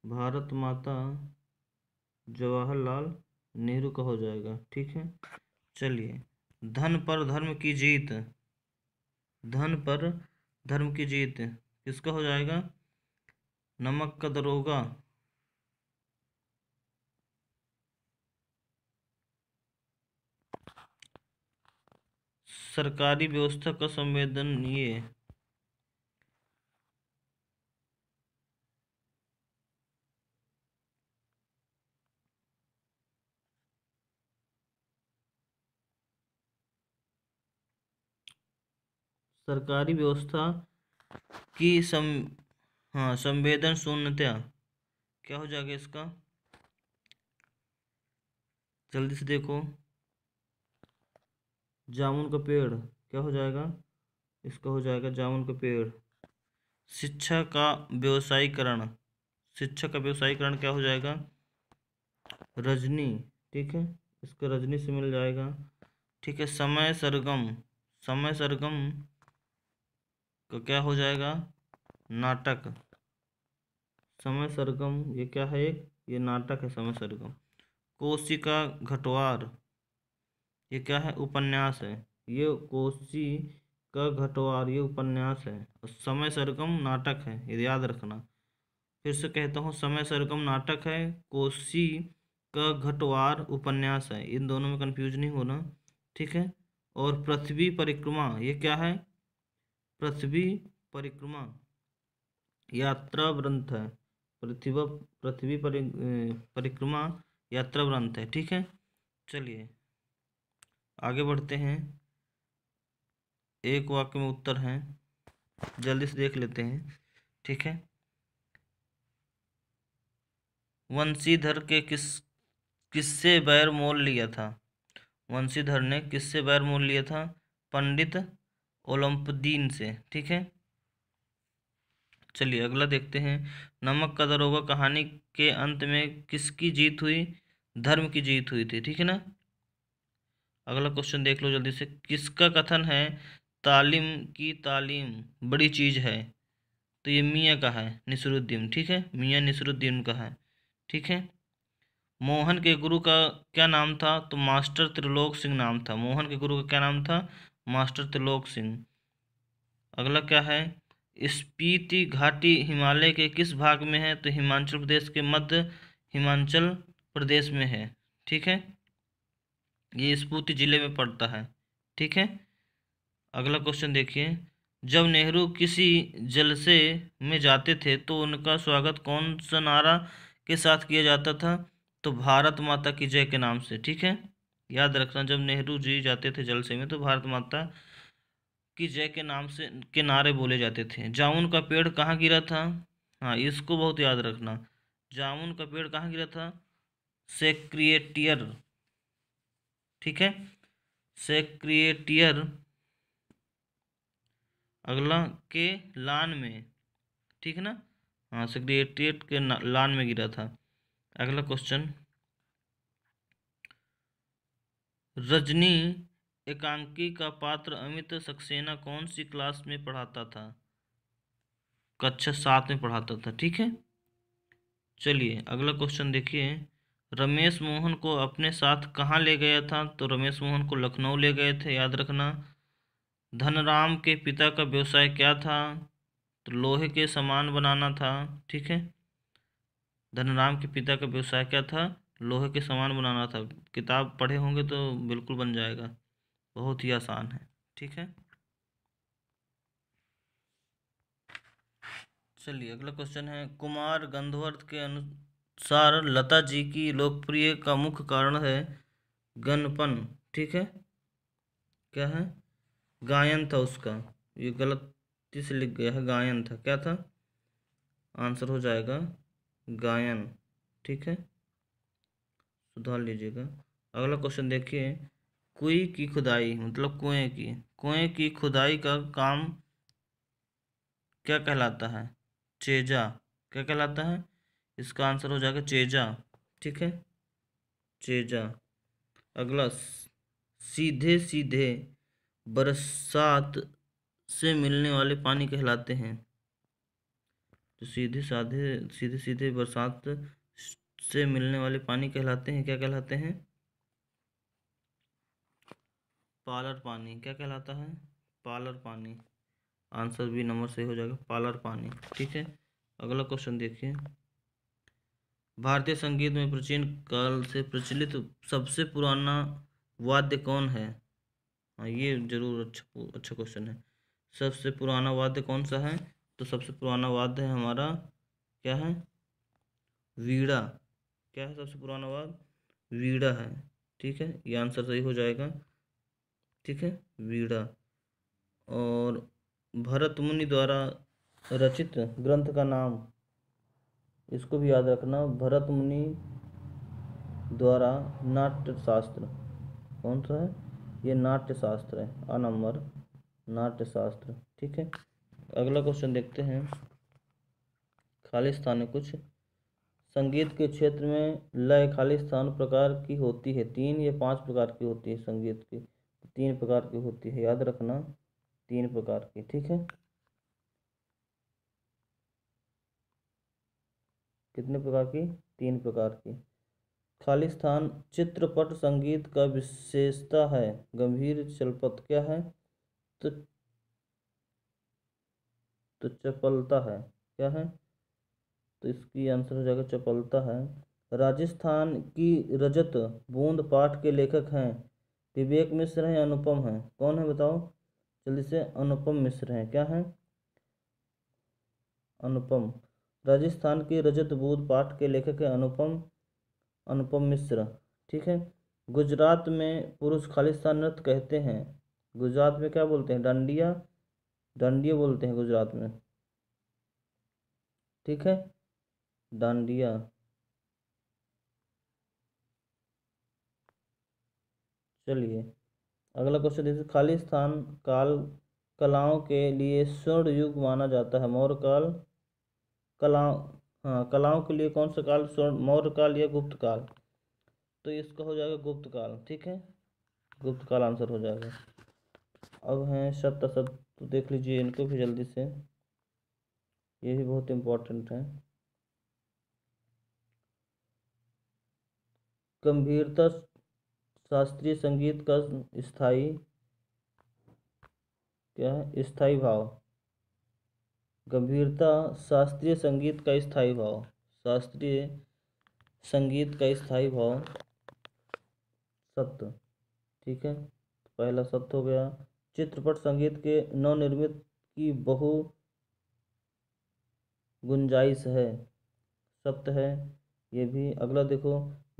भारत माता जवाहरलाल नेहरू का हो जाएगा। ठीक है, चलिए। धन पर धर्म की जीत, धन पर धर्म की जीत किसका हो जाएगा? नमक का दरोगा। सरकारी व्यवस्था का संवेदन ये सरकारी व्यवस्था की हाँ, संवेदन शून्यता। क्या हो जाएगा इसका? जल्दी से देखो। जामुन का पेड़ क्या हो जाएगा? इसका हो जाएगा जामुन का पेड़। शिक्षा का व्यवसायीकरण, शिक्षा का व्यवसायीकरण क्या हो जाएगा? रजनी। ठीक है, इसका रजनी से मिल जाएगा। ठीक है। समय सरगम, समय सरगम का क्या हो जाएगा? नाटक। समय सरगम ये क्या है? ये नाटक है समय सरगम। कोशिका घटवार ये क्या है? उपन्यास है। ये कोसी का घटवार ये उपन्यास है, और समय सरगम नाटक है, ये याद रखना। फिर से कहता हूँ, समय सरगम नाटक है, कोसी का घटवार उपन्यास है, इन दोनों में कंफ्यूज नहीं होना, ठीक है। और पृथ्वी परिक्रमा ये क्या है? पृथ्वी परिक्रमा यात्रा ग्रंथ है, पृथ्वी पृथ्वी परिक्रमा यात्रा ग्रंथ है, ठीक है। चलिए आगे बढ़ते हैं, एक वाक्य में उत्तर हैं, जल्दी से देख लेते हैं, ठीक है। वंशीधर के किससे बैर मोल लिया था? वंशीधर ने किससे बैर मोल लिया था? पंडित ओलंपदीन से, ठीक है। चलिए अगला देखते हैं, नमक का दरोगा कहानी के अंत में किसकी जीत हुई? धर्म की जीत हुई थी, ठीक है ना। अगला क्वेश्चन देख लो जल्दी से, किसका कथन है तालीम की तालीम बड़ी चीज है? तो ये मियाँ का है, नसीरुद्दीन, ठीक है, मियाँ नसीरुद्दीन का है, ठीक है। मोहन के गुरु का क्या नाम था? तो मास्टर त्रिलोक सिंह नाम था। मोहन के गुरु का क्या नाम था? मास्टर त्रिलोक सिंह। अगला क्या है, स्पीति घाटी हिमालय के किस भाग में है? तो हिमाचल प्रदेश के मध्य हिमाचल प्रदेश में है, ठीक है। ये स्पीति जिले में पड़ता है, ठीक है। अगला क्वेश्चन देखिए, जब नेहरू किसी जलसे में जाते थे तो उनका स्वागत कौन सा नारा के साथ किया जाता था? तो भारत माता की जय के नाम से, ठीक है। याद रखना, जब नेहरू जी जाते थे जलसे में तो भारत माता की जय के नाम से के नारे बोले जाते थे। जामुन का पेड़ कहाँ गिरा था? हाँ, इसको बहुत याद रखना, जामुन का पेड़ कहाँ गिरा था? सेक्रेटियर, ठीक है, सेक्रेटियर। अगला के लान में, ठीक है ना। हाँ, सेक्रेटेरिएट के लान में गिरा था। अगला क्वेश्चन, रजनी एकांकी का पात्र अमित सक्सेना कौन सी क्लास में पढ़ाता था? कक्षा 7 में पढ़ाता था, ठीक है। चलिए अगला क्वेश्चन देखिए, रमेश मोहन को अपने साथ कहाँ ले गया था? तो रमेश मोहन को लखनऊ ले गए थे, याद रखना। धनराम के पिता का व्यवसाय क्या था? तो लोहे के सामान बनाना था, ठीक है। धनराम के पिता का व्यवसाय क्या था? लोहे के सामान बनाना था। किताब पढ़े होंगे तो बिल्कुल बन जाएगा, बहुत ही आसान है, ठीक है। चलिए अगला क्वेश्चन है, कुमार गंधर्व के अनुसार लता जी की लोकप्रिय का मुख्य कारण है गनपन, ठीक है। क्या है? गायन था उसका, ये गलती से लिख गया है, गायन था, क्या था? आंसर हो जाएगा गायन, ठीक है, सुधार लीजिएगा। अगला क्वेश्चन देखिए, कुएं की खुदाई मतलब कुएं की खुदाई का काम क्या कहलाता है? चेजा, क्या कहलाता है? इसका आंसर हो जाएगा चेजा, ठीक है, चेजा। अगला, सीधे सीधे बरसात से मिलने वाले पानी कहलाते हैं? तो सीधे सीधे बरसात से मिलने वाले पानी कहलाते हैं, क्या कहलाते हैं? पालर पानी, क्या कहलाता है? पालर पानी। आंसर बी नंबर सही हो जाएगा, पालर पानी, ठीक है। अगला क्वेश्चन देखिए, भारतीय संगीत में प्राचीन काल से प्रचलित सबसे पुराना वाद्य कौन है? हाँ, ये जरूर अच्छा अच्छा क्वेश्चन है। सबसे पुराना वाद्य कौन सा है? तो सबसे पुराना वाद्य है हमारा, क्या है? वीणा। क्या है सबसे पुराना वाद्य? वीणा है, ठीक है, ये आंसर सही हो जाएगा, ठीक है, वीणा। और भरत मुनि द्वारा रचित ग्रंथ का नाम, इसको भी याद रखना, भरत मुनि द्वारा नाट्य शास्त्र कौन सा है? ये नाट्य शास्त्र है, आ नंबर नाट्य शास्त्र, ठीक है। अगला क्वेश्चन देखते हैं, खालिस्तान है कुछ, संगीत के क्षेत्र में लय खालिस्तान प्रकार की होती है? 3 या 5 प्रकार की होती है संगीत की? 3 प्रकार की होती है, याद रखना, 3 प्रकार की, ठीक है। कितने प्रकार की? 3 प्रकार की। खालिस्तान चित्रपट संगीत का विशेषता है। गंभीर चलपत क्या है? तो चपलता है। क्या है? तो इसकी आंसर हो जाएगा चपलता है। राजस्थान की रजत बूंद पाठ के लेखक हैं विवेक मिश्र हैं, अनुपम हैं? कौन है बताओ जल्दी से। अनुपम मिश्र हैं। क्या है? अनुपम। राजस्थान की रजत बूंद पाठ के लेखक हैं अनुपम अनुपम मिश्र। ठीक है। गुजरात में पुरुष खालिस्तान नृत्य कहते हैं। गुजरात में क्या बोलते हैं? डांडिया। डांडिया बोलते हैं गुजरात में। ठीक है, डांडिया। चलिए अगला क्वेश्चन देखिए। खालिस्तान काल कलाओं के लिए स्वर्ण युग माना जाता है। मौर्य काल कलाओं, हाँ कलाओं के लिए कौन सा काल स्वर्ण? मौर्य काल या गुप्त काल? तो इसका हो जाएगा गुप्त काल। ठीक है, गुप्त काल आंसर हो जाएगा। अब हैं सत्य असत्य, तो देख लीजिए इनको भी जल्दी से, ये भी बहुत इम्पोर्टेंट है। गंभीरता शास्त्रीय संगीत का स्थाई क्या है? स्थाई भाव। गंभीरता शास्त्रीय संगीत का स्थाई भाव। शास्त्रीय संगीत का स्थाई भाव सत्य। ठीक है, पहला सत्य हो गया। चित्रपट संगीत के नवनिर्मित की बहु गुंजाइश है। सत्य है ये भी। अगला देखो,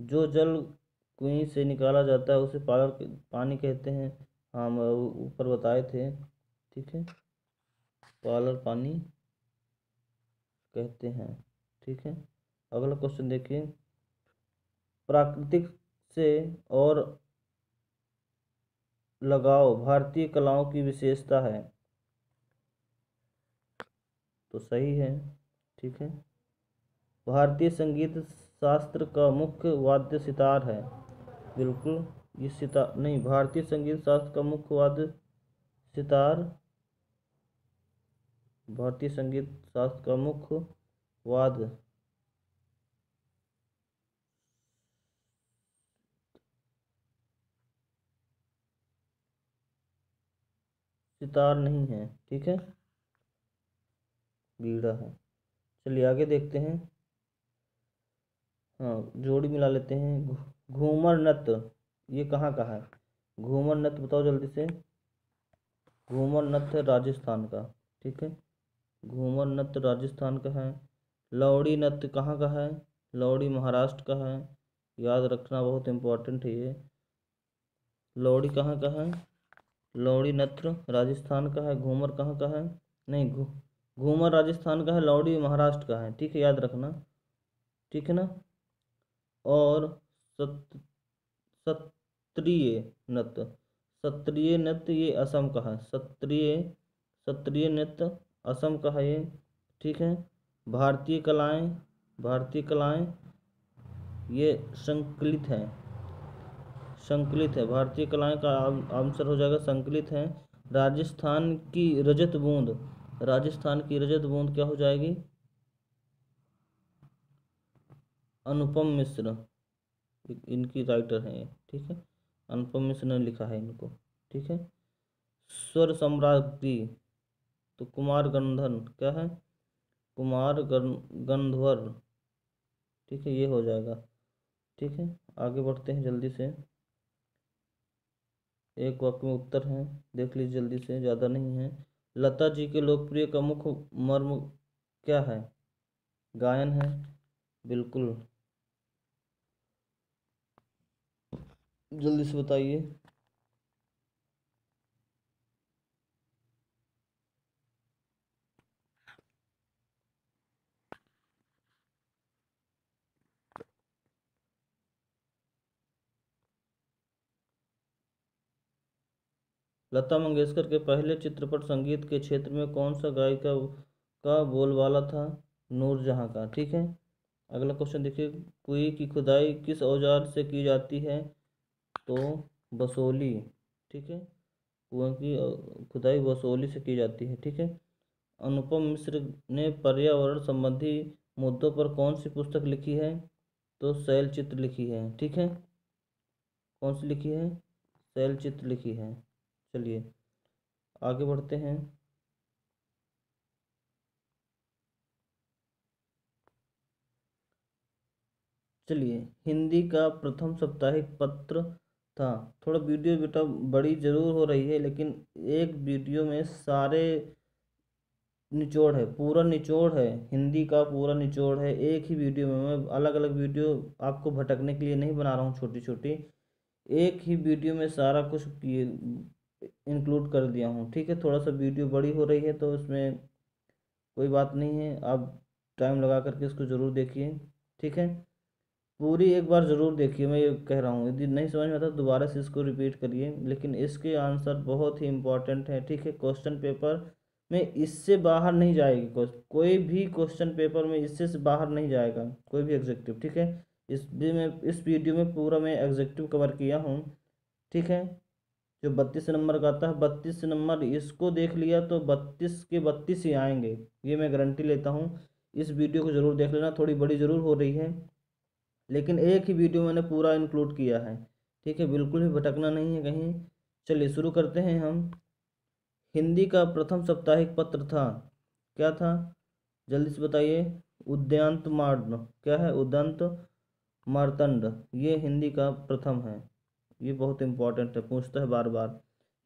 जो जल कुएं से निकाला जाता है उसे पानी कहते हैं। हाँ मैं ऊपर बताए थे। ठीक है, पालर पानी कहते हैं। ठीक है, अगला क्वेश्चन देखिए। प्राकृतिक से और लगाव भारतीय कलाओं की विशेषता है। तो सही है। ठीक है, भारतीय संगीत शास्त्र का मुख्य वाद्य सितार है। बिल्कुल, ये सितार नहीं, भारतीय संगीत शास्त्र का मुख्य वाद्य सितार। भारतीय संगीत शास्त्र का मुख्य वाद्य सितार नहीं है। ठीक है, बीड़ा है। चलिए आगे देखते हैं। हाँ जोड़ी मिला लेते हैं। घूमर नृत्य ये कहाँ का है? घूमर नृत्य बताओ जल्दी से। घूमर नृत्य राजस्थान का। ठीक है, घूमर नृत्य राजस्थान का है। लौड़ी नृत्य कहाँ का है? लौड़ी महाराष्ट्र का है। याद रखना बहुत इम्पोर्टेंट है ये। लौड़ी कहाँ का है? लौड़ी नृत्य राजस्थान का है। घूमर कहाँ का है? नहीं, घूमर राजस्थान का है, लौड़ी महाराष्ट्र का है। ठीक है, याद रखना। ठीक है ना। और सत सत्रिय नृत्य, सत्रिय नृत्य ये असम का है। सत्रिय नृत्य असम का है ये। ठीक है, भारतीय कलाएं, भारतीय कलाएं ये संकलित हैं। संकलित है, भारतीय कलाएं का आंसर हो जाएगा संकलित है। राजस्थान की रजत बूंद, राजस्थान की रजत बूंद क्या हो जाएगी? अनुपम मिश्र इनकी राइटर हैं ये। ठीक है, अनुपम मिश्र ने लिखा है इनको। ठीक है, स्वर सम्राज्ञी तो कुमार गंधर्व क्या है? कुमार गंधर्व। ठीक है, ये हो जाएगा। ठीक है, आगे बढ़ते हैं जल्दी से। एक वाक्य में उत्तर हैं, देख लीजिए जल्दी से, ज़्यादा नहीं है। लता जी के लोकप्रिय का मुख्य मर्म क्या है? गायन है। बिल्कुल, जल्दी से बताइए। लता मंगेशकर के पहले चित्रपट संगीत के क्षेत्र में कौन सा गायिका का बोलबाला था? नूरजहां का। ठीक है, अगला क्वेश्चन देखिए। कुएं की खुदाई किस औजार से की जाती है? तो बसोली। ठीक है, कुएं की खुदाई बसोली से की जाती है। ठीक है, अनुपम मिश्र ने पर्यावरण संबंधी मुद्दों पर कौन सी पुस्तक लिखी है? तो शैल चित्र लिखी है, ठीक है। कौन सी लिखी है? शैल चित्र लिखी है। चलिए आगे बढ़ते हैं। चलिए, हिंदी का प्रथम साप्ताहिक पत्र था। थोड़ा वीडियो बेटा बड़ी जरूर हो रही है, लेकिन एक वीडियो में सारे निचोड़ है, पूरा निचोड़ है, हिंदी का पूरा निचोड़ है एक ही वीडियो में। मैं अलग अलग वीडियो आपको भटकने के लिए नहीं बना रहा हूँ छोटी छोटी, एक ही वीडियो में सारा कुछ इंक्लूड कर दिया हूँ, ठीक है। थोड़ा सा वीडियो बड़ी हो रही है तो उसमें कोई बात नहीं है, आप टाइम लगा करके इसको ज़रूर देखिए, ठीक है। पूरी एक बार ज़रूर देखिए, मैं ये कह रहा हूँ। यदि नहीं समझ में आता तो दोबारा से इसको रिपीट करिए, लेकिन इसके आंसर बहुत ही इंपॉर्टेंट है, ठीक है। क्वेश्चन पेपर में इससे बाहर नहीं जाएगी, कोई भी क्वेश्चन पेपर में इससे से बाहर नहीं जाएगा कोई भी एग्जेक्टिव, ठीक है। इस वीडियो में पूरा मैं एग्जेक्टिव कवर किया हूँ, ठीक है। जो 32 नंबर का आता है, 32 नंबर इसको देख लिया तो 32 के 32 ही आएंगे, ये मैं गारंटी लेता हूँ। इस वीडियो को ज़रूर देख लेना, थोड़ी बड़ी ज़रूर हो रही है, लेकिन एक ही वीडियो मैंने पूरा इंक्लूड किया है, ठीक है। बिल्कुल भी भटकना नहीं है कहीं। चलिए शुरू करते हैं हम। हिंदी का प्रथम साप्ताहिक पत्र था, क्या था? जल्दी से बताइए। उद्यांत मार्ड, क्या है? उदंत मार्तंड, ये हिंदी का प्रथम है। ये बहुत इंपॉर्टेंट है, पूछता है बार बार।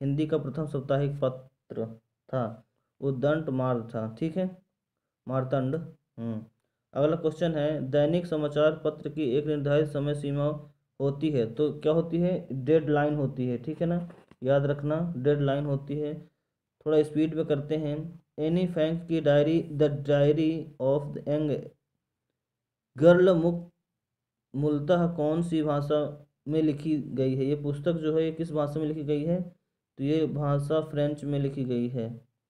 हिंदी का प्रथम साप्ताहिक पत्र था, उद्दंत मार्ग था, ठीक है। मार्तंड। अगला क्वेश्चन है, दैनिक समाचार पत्र की एक निर्धारित समय सीमा होती है, तो क्या होती है? डेडलाइन होती है, ठीक है ना, याद रखना, डेडलाइन होती है। थोड़ा स्पीड में करते हैं। एनी फ्रैंक की diary, the diary of the young girl, मूलतः कौन सी भाषा में लिखी गई है? ये पुस्तक जो है ये किस भाषा में लिखी गई है? तो ये भाषा फ्रेंच में लिखी गई है।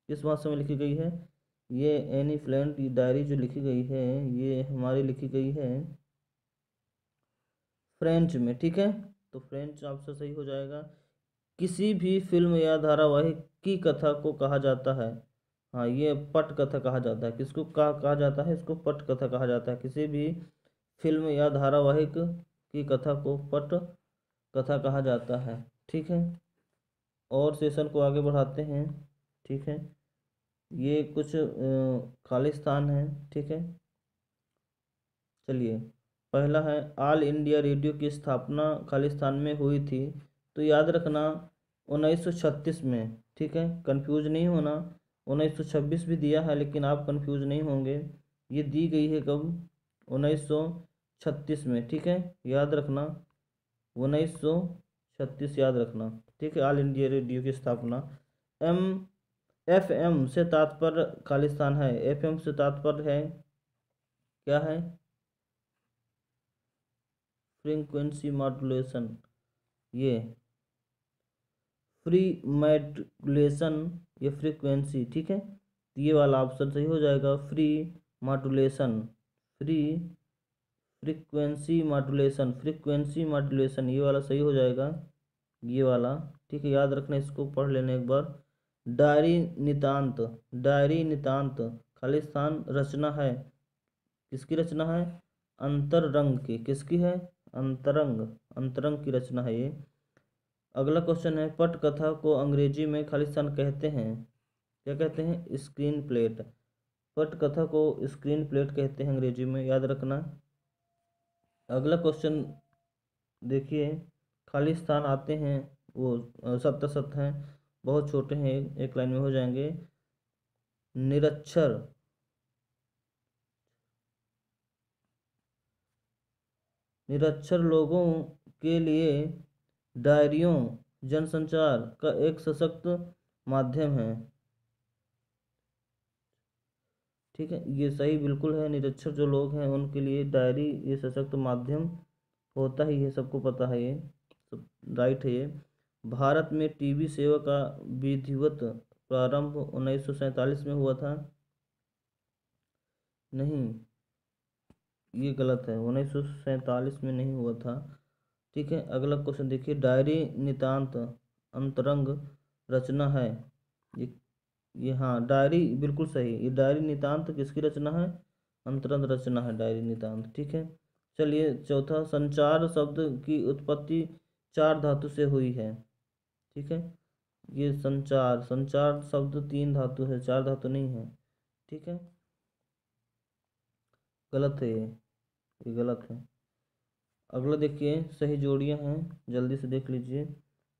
किस भाषा में लिखी गई है? ये एनी फ्रैंक की डायरी जो लिखी गई है ये हमारी लिखी गई है फ्रेंच में, ठीक है। तो फ्रेंच आंसर सही हो जाएगा। किसी भी फिल्म या धारावाहिक की कथा को कहा जाता है, हाँ ये पट कथा कहा जाता है। किसको कहा जाता है? इसको पट कथा कहा जाता है। किसी भी फिल्म या धारावाहिक की कथा को पट कथा कहा जाता है, ठीक है। और सेशन को आगे बढ़ाते हैं, ठीक है। ये कुछ खालिस्तान है, ठीक है। चलिए, पहला है, ऑल इंडिया रेडियो की स्थापना खालिस्तान में हुई थी, तो याद रखना 1936 में, ठीक है। कंफ्यूज नहीं होना, 1926 भी दिया है लेकिन आप कंफ्यूज नहीं होंगे। ये दी गई है कब? 1936 में, ठीक है, याद रखना 1936 याद रखना, ठीक है। ऑल इंडिया रेडियो की स्थापना। एम एफ एम से तात्पर्य खालिस्तान है, एफ एम से तात्पर्य है, क्या है? फ्रीक्वेंसी मॉड्यूलेशन, ये फ्री मॉड्यूलेशन, ये फ्रीक्वेंसी, ठीक है। ये वाला ऑप्शन सही हो जाएगा, free modulation, free frequency modulation, frequency modulation, ये वाला सही हो जाएगा, ये वाला, ठीक है। याद रखना, इसको पढ़ लेना एक बार। डायरी नितांत, डायरी नितांत खालिस्तान रचना है, किसकी रचना है? अंतरंग की, किसकी है? अंतरंग, अंतरंग की रचना है ये। अगला क्वेश्चन है, पटकथा को अंग्रेजी में खालिस्तान कहते हैं, क्या कहते हैं? Screen plate. पटकथा को स्क्रीन प्लेट कहते हैं अंग्रेजी में, याद रखना। अगला क्वेश्चन देखिए, खालिस्तान आते हैं वो सत्य सत्य हैं, बहुत छोटे हैं, एक लाइन में हो जाएंगे। निरक्षर, निरक्षर लोगों के लिए डायरियों जनसंचार का एक सशक्त माध्यम है, ठीक है। ये सही बिल्कुल है, निरक्षर जो लोग हैं उनके लिए डायरी ये सशक्त माध्यम होता ही है, सबको पता है ये, सब राइट है ये। भारत में टीवी सेवा का विधिवत प्रारंभ 1947 में हुआ था, नहीं ये गलत है, 1947 में नहीं हुआ था, ठीक है। अगला क्वेश्चन देखिए, डायरी नितांत अंतरंग रचना है, ये ये हाँ डायरी बिल्कुल सही, ये डायरी नितांत किसकी रचना है? अंतरंग रचना है डायरी नितांत, ठीक है। चलिए चौथा, संचार शब्द की उत्पत्ति 4 धातु से हुई है। ठीक है, ये संचार, संचार शब्द 3 धातु है, 4 धातु नहीं है। ठीक है, गलत है ये गलत है। अगला देखिए, सही जोड़ियां हैं, जल्दी से देख लीजिए।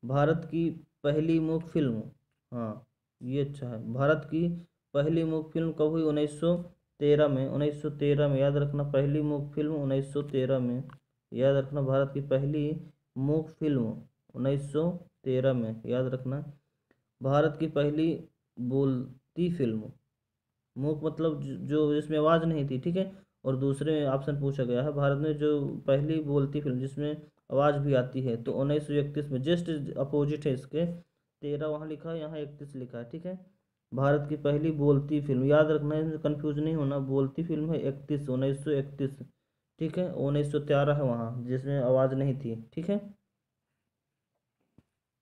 भारत की पहली मूक फिल्म, हाँ ये अच्छा है। भारत की पहली मूक फिल्म कब हुई? 1913 में। 1913 में, याद रखना, पहली मूक फिल्म 1913 में, याद रखना। भारत की पहली मूक फिल्म 1913 में, याद रखना। भारत की पहली बोलती फिल्म, मूक मतलब जो जिसमें आवाज़ नहीं थी। ठीक है, और दूसरे में ऑप्शन पूछा गया है, भारत में जो पहली बोलती फिल्म जिसमें आवाज़ भी आती है, तो 1931 में, जस्ट अपोजिट है इसके। 13 वहाँ लिखा है, यहाँ 31 लिखा है। ठीक है, भारत की पहली बोलती फिल्म, याद रखना, इसमें कन्फ्यूज नहीं होना। बोलती फिल्म है 31, 1931। ठीक है, 1913 है वहाँ जिसमें आवाज़ नहीं थी। ठीक है,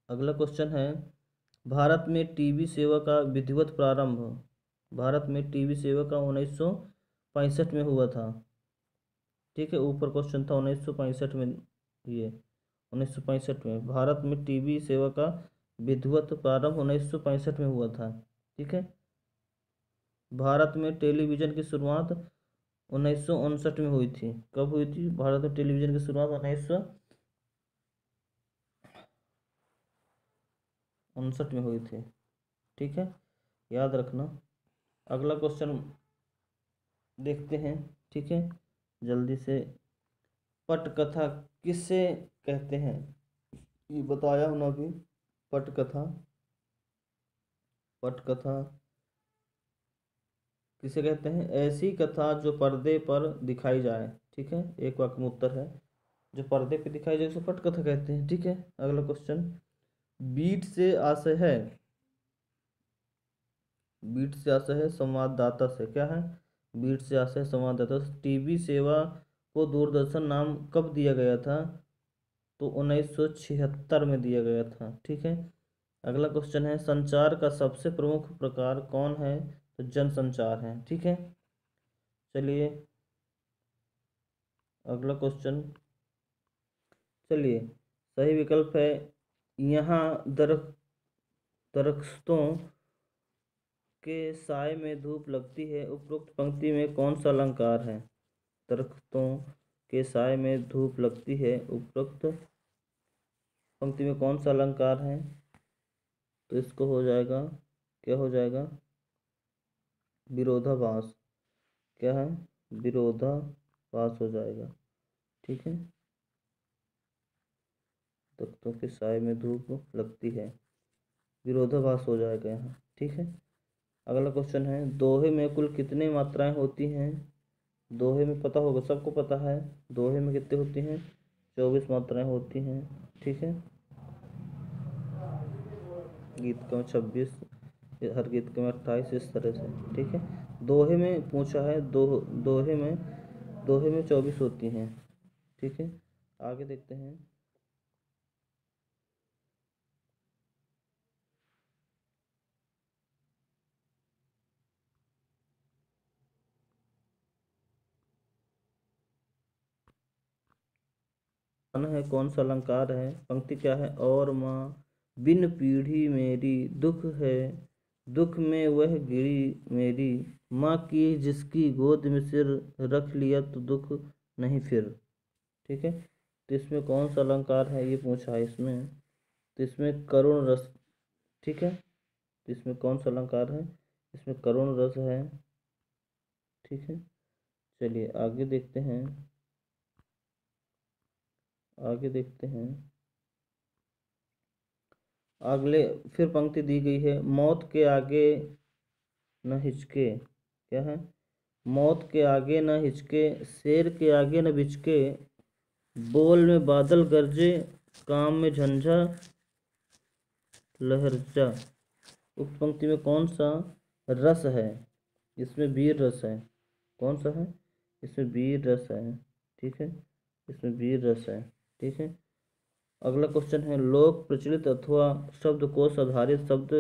अगला क्वेश्चन है, भारत में टीवी सेवा का विधिवत प्रारंभ, भारत में टीवी सेवा का 1965 में हुआ था। ठीक है, ऊपर क्वेश्चन था 1965 में, ये 1965 में भारत में टीवी सेवा का विधिवत प्रारंभ 1965 में हुआ था। ठीक है, भारत में टेलीविज़न की शुरुआत 1959 में हुई थी। कब हुई थी भारत में टेलीविज़न की शुरुआत? 1959 में हुई थी। ठीक है, याद रखना। अगला क्वेश्चन देखते हैं। ठीक है, जल्दी से, पटकथा किसे कहते हैं? ये बताया हूं ना अभी। पटकथा, पटकथा किसे कहते हैं? ऐसी कथा जो पर्दे पर दिखाई जाए। ठीक है, एक वाक्य में उत्तर है, जो पर्दे पे दिखाई जाए उसे पटकथा कहते हैं। ठीक है, अगला क्वेश्चन, बीट से आशय है, बीट से आशय है संवाददाता से, क्या है? बीट से आशय संवाददाता से। टीवी सेवा को दूरदर्शन नाम कब दिया गया था? तो 1976 में दिया गया था। ठीक है, अगला क्वेश्चन है, संचार का सबसे प्रमुख प्रकार कौन है? तो जनसंचार है। ठीक है, चलिए अगला क्वेश्चन, चलिए सही विकल्प है, यहाँ दरख्तों के साय में धूप लगती है, उपरोक्त पंक्ति में कौन सा अलंकार है? दरख्तों के साय में धूप लगती है, उपरोक्त पंक्ति में कौन सा अलंकार है? तो इसको हो जाएगा, क्या हो जाएगा? विरोधाभास। क्या है? विरोधाभास हो जाएगा। ठीक है, दरख्तों के साय में धूप लगती है, विरोधाभास हो जाएगा यहाँ। ठीक है, अगला क्वेश्चन है, दोहे में कुल कितनी मात्राएं होती हैं? दोहे में पता होगा, सबको पता है, दोहे में कितनी होती हैं? 24 मात्राएं होती हैं। ठीक है, गीत का 26, हर गीत का 28, इस तरह से। ठीक है, दोहे में पूछा है, दोहे में 24 होती हैं। ठीक है, आगे देखते हैं। है कौन सा अलंकार है? पंक्ति क्या है? और माँ बिन पीढ़ी मेरी दुख है, दुख में वह गिरी मेरी, माँ की जिसकी गोद में सिर रख लिया तो दुख नहीं फिर। ठीक है, तो इसमें कौन सा अलंकार है ये पूछा है इसमें, तो इसमें करुण रस। ठीक है, तो इसमें कौन सा अलंकार है? इसमें करुण रस है। ठीक है, चलिए आगे देखते हैं, आगे देखते हैं। अगले फिर पंक्ति दी गई है, मौत के आगे न हिचके, क्या है? मौत के आगे न हिचके, शेर के आगे न बिचके, बोल में बादल गरजे, काम में झंझा लहरजा। उक्त पंक्ति में कौन सा रस है? इसमें वीर रस है। कौन सा है? इसमें वीर रस है। ठीक है, इसमें वीर रस है। ठीक है, अगला क्वेश्चन है, लोक प्रचलित अथवा शब्दकोश आधारित शब्द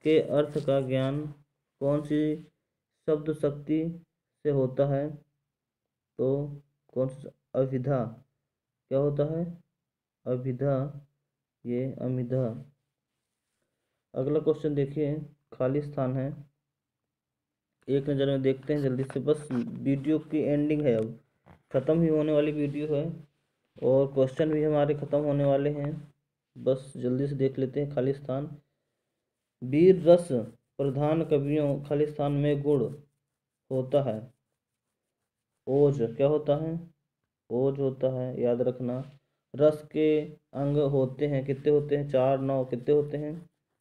के अर्थ का ज्ञान कौन सी शब्द शक्ति से होता है? तो कौन सा अभिधा क्या होता है? अभिधा, ये अमिधा। अगला क्वेश्चन देखिए, खाली स्थान है। एक नज़र में देखते हैं जल्दी से, बस वीडियो की एंडिंग है, अब ख़त्म ही होने वाली वीडियो है और क्वेश्चन भी हमारे ख़त्म होने वाले हैं। बस जल्दी से देख लेते हैं। खाली स्थान, वीर रस प्रधान कवियों खाली स्थान में गुण होता है। ओज क्या होता है? ओज होता है, याद रखना। रस के अंग होते हैं, कितने होते हैं? 4 9 कितने होते हैं?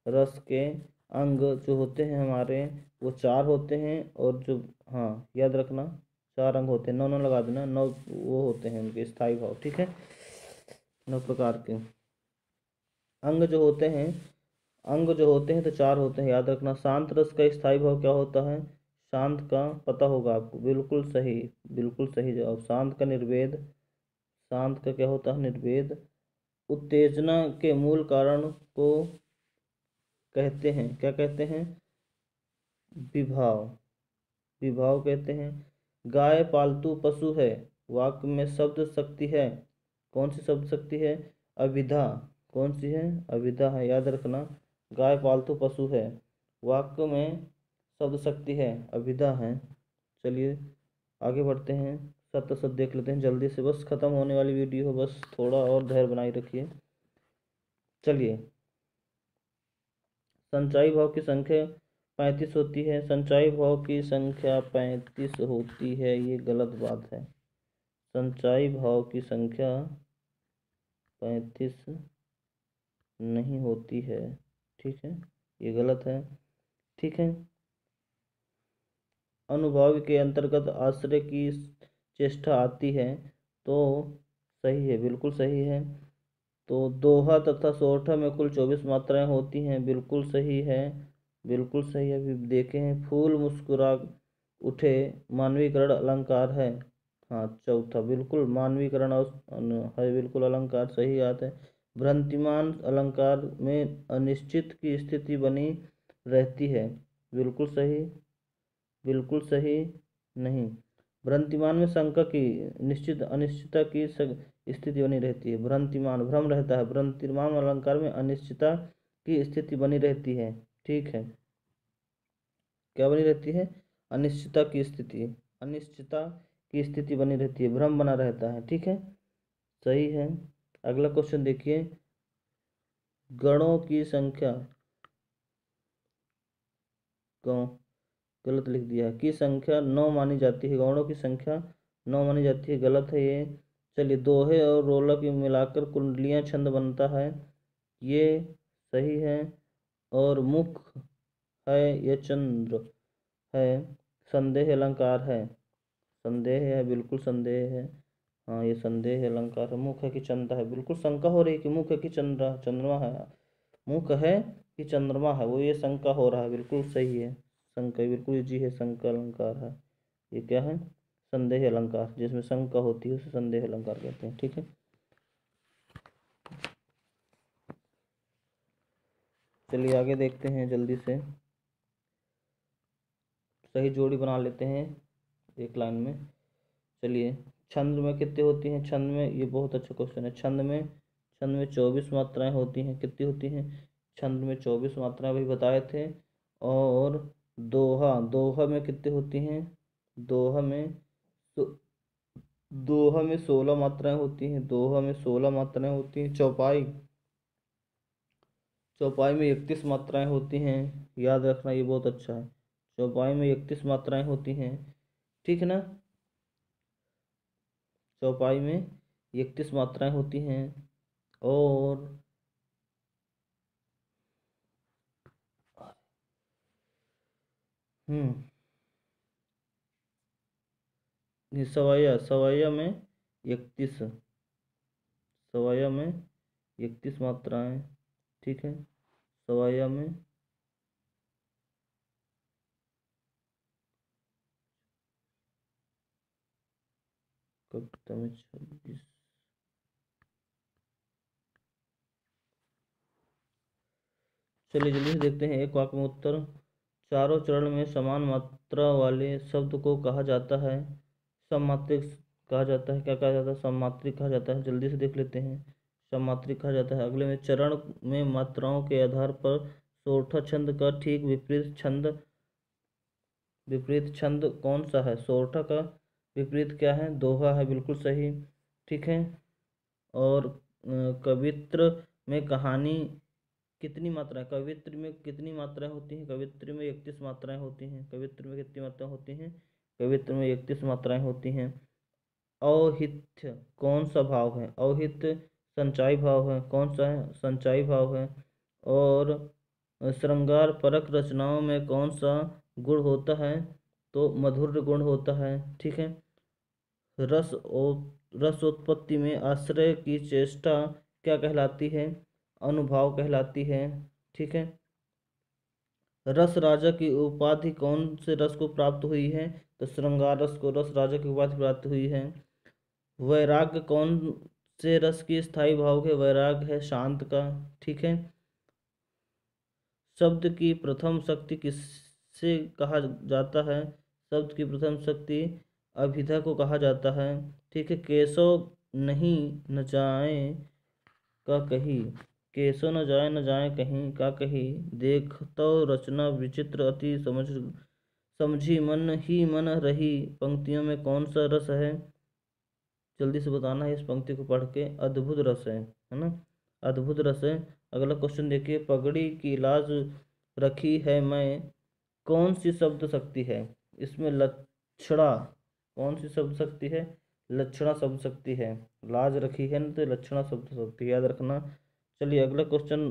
रस के अंग जो होते हैं हमारे, वो 4 होते हैं। और जो, हाँ याद रखना, 4 अंग होते हैं। 9 9 लगा देना, 9 वो होते हैं उनके स्थायी भाव, ठीक है। 9 प्रकार के अंग जो होते हैं, अंग जो होते हैं तो 4 होते हैं, याद रखना। शांत रस का स्थायी भाव क्या होता है? शांत का पता होगा आपको, बिल्कुल सही, बिल्कुल सही जवाब। शांत का निर्वेद, शांत का क्या होता है? निर्वेद। उत्तेजना के मूल कारण को कहते हैं, क्या कहते हैं? विभाव, विभाव कहते हैं। गाय पालतू पशु है, वाक्य में शब्द शक्ति है, कौन सी शब्द शक्ति है? अभिधा, कौन सी है? अभिधा है, याद रखना। गाय पालतू पशु है, वाक्य में शब्द शक्ति है, अभिधा है। चलिए आगे बढ़ते हैं, सत्य सत्य देख लेते हैं जल्दी से, बस खत्म होने वाली वीडियो हो, बस थोड़ा और धैर्य बनाए रखिए। चलिए, संचायी भाव की संख्या 35 होती है। संचायी भाव की संख्या 35 होती है, ये गलत बात है। संचायी भाव की संख्या 35 नहीं होती है, ठीक है, ये गलत है, ठीक है। अनुभाव के अंतर्गत आश्रय की चेष्टा आती है, तो सही है, बिल्कुल सही है। तो दोहा तथा सोरठा में कुल 24 मात्राएं होती हैं, बिल्कुल सही है, बिल्कुल सही है। अभी देखे हैं, फूल मुस्कुरा उठे मानवीकरण अलंकार है। हाँ चौथा, बिल्कुल मानवीकरण है, बिल्कुल अलंकार सही बात है। भ्रांतिमान अलंकार में अनिश्चित की स्थिति बनी रहती है, बिल्कुल सही, बिल्कुल सही नहीं। भ्रांतिमान में शंका की, निश्चित अनिश्चितता की स्थिति बनी रहती है। भ्रांतिमान भ्रम रहता है, भ्रांतिमान अलंकार में अनिश्चितता की स्थिति बनी रहती है, ठीक है। क्या बनी रहती है? अनिश्चितता की स्थिति, अनिश्चितता की स्थिति बनी रहती है, भ्रम बना रहता है, ठीक है, सही है। अगला क्वेश्चन देखिए, गणों की संख्या, गलत लिख दिया है, की संख्या 9 मानी जाती है। गौणों की संख्या 9 मानी जाती है, गलत है ये। चलिए, दोहे और रोलक मिलाकर कुंडलियाँ छंद बनता है, ये सही है। और मुख है या चंद्र है, संदेह अलंकार है, संदेह है, बिल्कुल संदेह है। हाँ ये संदेह अलंकार है। मुख है कि चंद्र है, बिल्कुल शंका हो रही है कि मुख है कि चंद्र चंद्रमा है, मुख है कि चंद्रमा है, वो ये शंका हो रहा है, बिल्कुल सही है। शंका बिल्कुल जी है, शंका अलंकार है। ये क्या है? संदेह अलंकार, जिसमें शंका होती है उसे संदेह अलंकार कहते हैं, ठीक है। चलिए आगे देखते हैं जल्दी से, सही जोड़ी बना लेते हैं एक लाइन में। चलिए, छंद में कितनी होती हैं? छंद में, ये बहुत अच्छा क्वेश्चन है। छंद में 24 मात्राएं होती हैं, कितनी होती हैं? छंद में 24 मात्राएं भी बताए थे। और दोहा, दोहा में कितनी होती हैं? दोहा में तो दोहा में 16 मात्राएं होती हैं, दोहा में 16 मात्राएं होती हैं। चौपाई, चौपाई में 31 मात्राएं होती हैं, याद रखना, ये बहुत अच्छा है। चौपाई में 31 मात्राएं होती हैं, ठीक है ना। चौपाई में 31 मात्राएं होती हैं। और हम्म ये सवैया, सवैया में 31, सवैया में 31 मात्राएं, ठीक है। सवैया में कविता में 26। चलिए जल्दी से देखते हैं, एक वाक्य में उत्तर। चारों चरण में समान मात्रा वाले शब्द को कहा जाता है सममात्रिक कहा जाता है? क्या कहा जाता है? सममात्रिक कहा जाता है। जल्दी से देख लेते हैं। सममात्रिक कहा जाता है। अगले में चरण में मात्राओं के आधार पर सोरठा छंद का ठीक विपरीत छंद कौन सा है? सोरठा का विपरीत क्या है? दोहा है, बिल्कुल सही। ठीक है। और कवित्र में कहानी कितनी मात्राएं? कवित्र में कितनी मात्राएं होती हैं? कवित्र में 31 मात्राएं होती हैं। कवित्र में कितनी मात्राएं होती हैं? कवित्र में 31 मात्राएं होती हैं। औहित्य कौन सा भाव है? औहित्य संचाई भाव है। कौन सा है? संचाई भाव है। और श्रृंगार परक रचनाओं में कौन सा गुण होता है? तो मधुर गुण होता है। ठीक है। रसोत्पत्ति में आश्रय की चेष्टा क्या कहलाती है? अनुभाव कहलाती है। ठीक है। रस राजा की उपाधि कौन से रस को प्राप्त हुई है? तो श्रृंगार रस को रस राजा की उपाधि प्राप्त हुई है। वैराग्य कौन से रस की स्थायी भाव है? वैराग्य है शांत का। ठीक है। शब्द की प्रथम शक्ति किससे कहा जाता है? शब्द की प्रथम शक्ति अभिधा को कहा जाता है। ठीक है। केशव नहीं न जाए का कही, केशव न जाए न जाए कहीं का कही, देख तो रचना विचित्र अति समझी मन ही मन रही, पंक्तियों में कौन सा रस है? जल्दी से बताना है इस पंक्ति को पढ़ के। अद्भुत रस है ना? अद्भुत रस है। अगला क्वेश्चन देखिए। पगड़ी की लाज रखी है मैं, कौन सी शब्द शक्ति है? इसमें लक्षणा कौन सी शब्द शक्ति है? लक्षणा शब्द शक्ति है। लाज रखी है ना, तो लक्षणा शब्द शक्ति याद रखना। चलिए अगला क्वेश्चन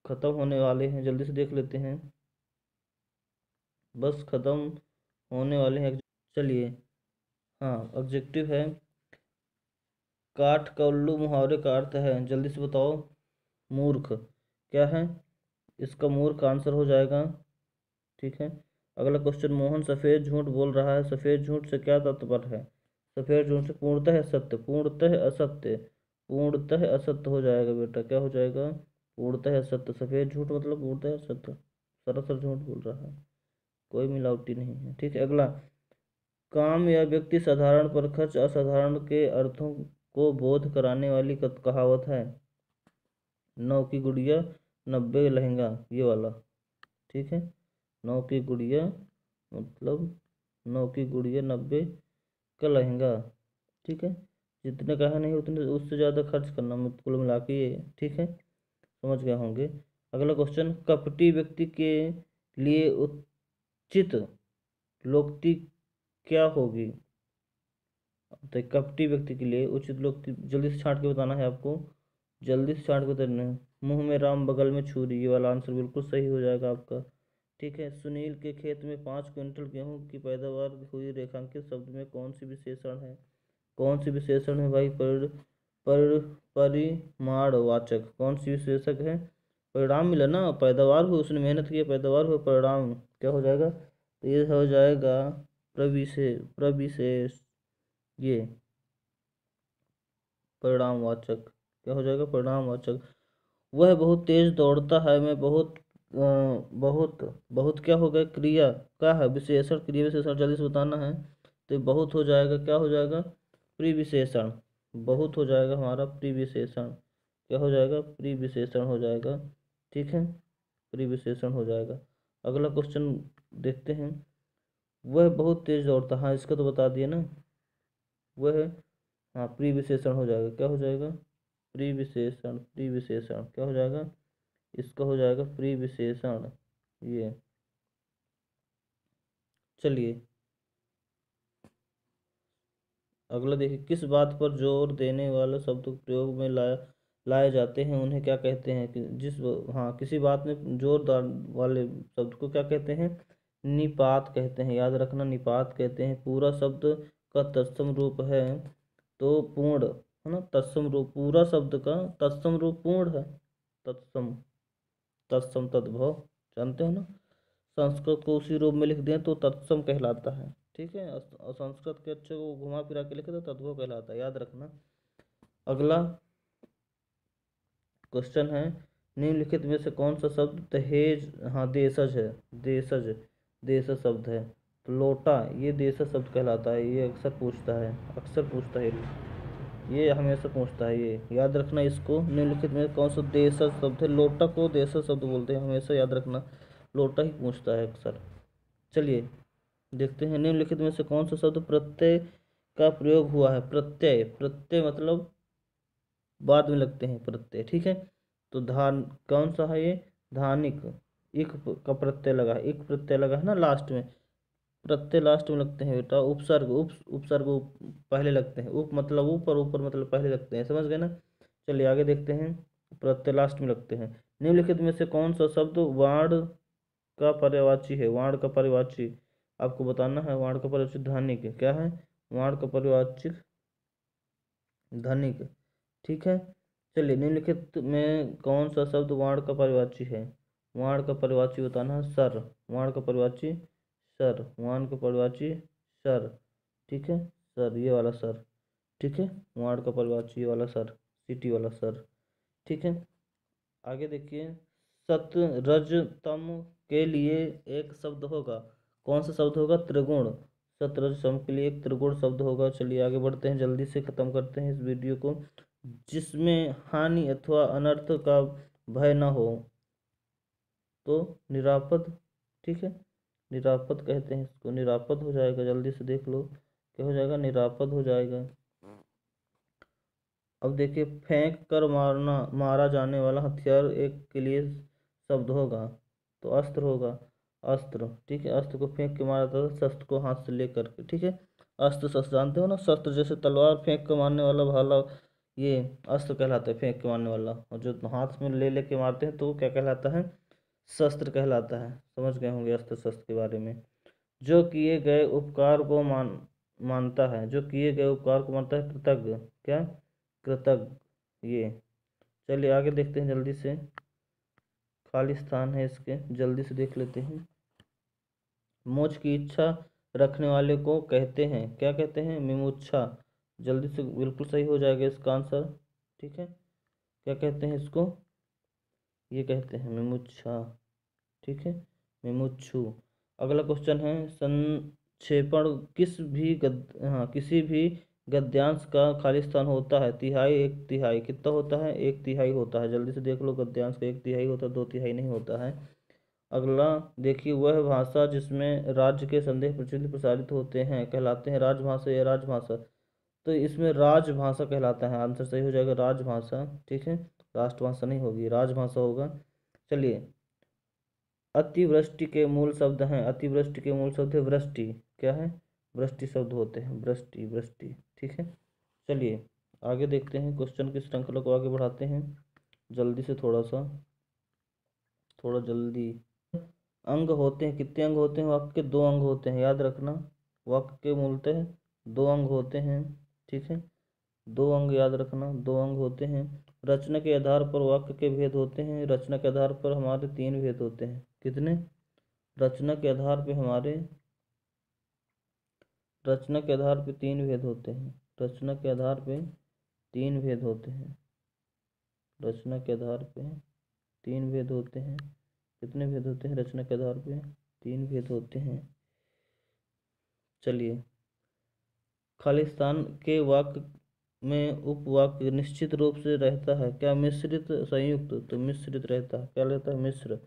खत्म होने वाले हैं, जल्दी से देख लेते हैं। बस खत्म होने वाले हैं। चलिए, हाँ ऑब्जेक्टिव है। काठ का उल्लू मुहावरे का अर्थ है, जल्दी से बताओ। मूर्ख क्या है? इसका मूर्ख आंसर हो जाएगा। ठीक है। अगला क्वेश्चन। मोहन सफेद झूठ बोल रहा है, सफेद झूठ से क्या तात्पर्य है? सफेद झूठ से पूर्णतः सत्य, पूर्णतः असत्य, पूर्णतः असत्य हो जाएगा बेटा। क्या हो जाएगा? पूर्णतः असत्य। सफेद झूठ मतलब पूर्णतः सत्य, सरासर झूठ बोल रहा है, कोई मिलावटी नहीं है। ठीक है। अगला। काम या व्यक्ति साधारण पर खर्च असाधारण के अर्थों को बोध कराने वाली कहावत है। 9 की गुड़िया 90 लहंगा, ये वाला। ठीक है। 9 की गुड़िया मतलब 9 की गुड़िया 90 का लहंगा। ठीक है। जितने का है नहीं उतने उससे ज़्यादा खर्च करना, कुल मिला के ये। ठीक है, समझ गए होंगे। अगला क्वेश्चन। कपटी व्यक्ति के लिए उचित लोकोक्ति क्या होगी? तो कपटी व्यक्ति के लिए उचित लोकोक्ति जल्दी से छांट के बताना है आपको। जल्दी से छांट के बताना है। मुंह में राम बगल में छुरी, ये वाला आंसर बिल्कुल सही हो जाएगा आपका। ठीक है। सुनील के खेत में 5 क्विंटल गेहूं की पैदावार हुई, रेखांकित शब्द में कौन सी विशेषण है? कौन सी विशेषण है भाई? पर परिमाणवाचक कौन सी विशेषक है? परिणाम मिला ना, पैदावार हुई, उसने मेहनत की, पैदावार हुई, परिणाम क्या हो जाएगा? तो ये हो जाएगा प्रविशेष, ये परिणामवाचक। क्या हो जाएगा? परिणामवाचक। वह बहुत तेज दौड़ता है, मैं बहुत बहुत क्या हो गया? क्रिया क्या है? विशेषण, क्रिया विशेषण जल्दी से बताना है। तो ये बहुत हो जाएगा, क्या हो जाएगा? प्रिविशेषण। बहुत हो जाएगा हमारा प्रिविशेषण। क्या हो जाएगा? प्रिविशेषण हो जाएगा। ठीक है, प्रिविशेषण हो जाएगा। अगला क्वेश्चन देखते हैं। वह बहुत तेज दौड़ता, हाँ इसका तो बता दिया ना। वह, हाँ प्रिविशेषण हो जाएगा। क्या हो जाएगा? प्रिविशेषण। प्रिविशेषण क्या हो जाएगा? इसका हो जाएगा प्रिविशेषण, ये। चलिए अगला देखिए। किस बात पर जोर देने वाले शब्द प्रयोग में लाए जाते हैं, उन्हें क्या कहते हैं? कि हाँ किसी बात में जोर वाले शब्द को क्या कहते हैं? निपात कहते हैं, याद रखना, निपात कहते हैं। पूरा शब्द का तत्सम रूप है तो पूर्ण, है ना? तत्सम रूप पूरा शब्द का तत्सम रूप पूर्ण है। तत्सम, तत्सम तद्भव, जानते हो ना? संस्कृत को उसी रूप में लिख दें तो तत्सम कहलाता है। ठीक है। और संस्कृत के अच्छे को घुमा फिरा के लिखे तो तद्भव कहलाता है, याद रखना। अगला क्वेश्चन है। निम्नलिखित में से कौन सा शब्द दहेज, हाँ देशज है, देशज, देशज शब्द है। तो लोटा ये देशज शब्द कहलाता है, ये अक्सर पूछता है, अक्सर पूछता है, ये हमेशा पूछता है, ये याद रखना इसको। निम्नलिखित में कौन सा देशज शब्द है? लोटा को देशज शब्द बोलते हैं, हमेशा याद रखना, लोटा ही पूछता है अक्सर। चलिए देखते हैं, निम्नलिखित में से कौन सा शब्द प्रत्यय का प्रयोग हुआ है? प्रत्यय, प्रत्यय मतलब बाद में लगते हैं प्रत्यय, ठीक है। तो धान कौन सा है ये? धानिक, इक का प्रत्यय लगा है, इक प्रत्यय लगा है ना लास्ट में, प्रत्यय लास्ट में लगते हैं बेटा। उपसर्ग, उपसर्ग पहले लगते हैं, उप मतलब ऊपर, ऊपर मतलब पहले लगते हैं, समझ गए ना। चलिए आगे देखते हैं, प्रत्यय लास्ट में लगते हैं। निम्नलिखित में से कौन सा शब्द वाण का पर्यायवाची है? वाण का पर्यायवाची आपको बताना है। वाण का पर्यायवाची धानिक क्या है? वाण का पर्यायवाची धनिक, ठीक है। चलिए निम्नलिखित में कौन सा शब्द वाण का पर्यायवाची है? वाण का पर्यायवाची बताना है सर, वाण का पर्यायवाची सर, वाण का पर्यायवाची सर, ठीक है, सर ये वाला सर, ठीक है, वाण का पर्यायवाची ये वाला सर, सिटी वाला सर, ठीक है। आगे देखिए, शतरजतम के लिए एक शब्द होगा, कौन सा शब्द होगा? त्रिगुण, शतरजतम के लिए एक त्रिगुण शब्द होगा। चलिए आगे बढ़ते हैं, जल्दी से खत्म करते हैं इस वीडियो को। जिसमें हानि अथवा अनर्थ का भय न हो तो निरापद, ठीक है, निरापद कहते हैं इसको, निरापद हो जाएगा, जल्दी से देख लो क्या हो जाएगा? निरापद हो जाएगा। अब देखिए, फेंक कर मारना, मारा जाने वाला हथियार एक के लिए शब्द होगा, तो अस्त्र होगा, अस्त्र, ठीक है, अस्त्र को फेंक के मारा जाता है, शस्त्र को हाथ से लेकर के, ठीक है। अस्त्र शस्त्र जानते हो ना, शस्त्र जैसे तलवार फेंक के मारने वाला भाला, ये अस्त्र कहलाता है फेंक के मारने वाला, और जो हाथ में ले लेके मारते हैं तो वो क्या कहलाता है? शस्त्र कहलाता है। समझ गए होंगे अस्त्र शस्त्र के बारे में। जो किए गए उपकार को मानता है, जो किए गए उपकार को मानता है, कृतज्ञ, क्या? कृतज्ञ ये। चलिए आगे देखते हैं जल्दी से, खाली स्थान है इसके, जल्दी से देख लेते हैं। मोक्ष की इच्छा रखने वाले को कहते हैं, क्या कहते हैं? मिमुच्छा, जल्दी से बिल्कुल सही हो जाएगा इसका आंसर, ठीक है। क्या कहते हैं इसको? ये कहते हैं मिमुच्छा, ठीक है, मिमुच्छु। अगला क्वेश्चन है, संक्षेपण हाँ किसी भी गद्यांश का खाली स्थान होता है? तिहाई, एक तिहाई, कितना होता है? एक तिहाई होता है, जल्दी से देख लो, गद्यांश का एक तिहाई होता है, दो तिहाई नहीं होता है। अगला देखिए, वह भाषा जिसमें राज्य के संदेश प्रचलित प्रसारित होते हैं कहलाते हैं राजभाषा या राजभाषा? तो इसमें राजभाषा कहलाता है, आंसर सही हो जाएगा राजभाषा, ठीक है, राष्ट्रभाषा नहीं होगी, राजभाषा होगा। चलिए, अतिवृष्टि के मूल शब्द हैं, अतिवृष्टि के मूल शब्द है वृष्टि, क्या है? वृष्टि शब्द होते हैं, वृष्टि, वृष्टि, ठीक है। चलिए आगे देखते हैं, क्वेश्चन की श्रृंखला को आगे बढ़ाते हैं जल्दी से, थोड़ा सा, थोड़ा जल्दी। अंग होते हैं, कितने अंग होते हैं वाक्य के? दो अंग होते हैं, याद रखना, वाक्य के मूलतः दो अंग होते हैं, ठीक है, दो अंग याद रखना, दो अंग होते हैं। रचना के आधार पर वाक्य के भेद होते हैं, रचना के आधार पर हमारे तीन भेद होते हैं, कितने? रचना के आधार पे हमारे, रचना के आधार पे तीन भेद होते हैं, रचना के आधार पे तीन भेद होते हैं, रचना के आधार पे तीन भेद होते हैं। कितने भेद होते हैं रचना के आधार पे? तीन भेद होते हैं। चलिए, खालिस्तान के वाक्य में उपवाक्य निश्चित रूप से रहता है, क्या मिश्रित, संयुक्त? तो मिश्रित रहता है, क्या रहता है? मिश्र,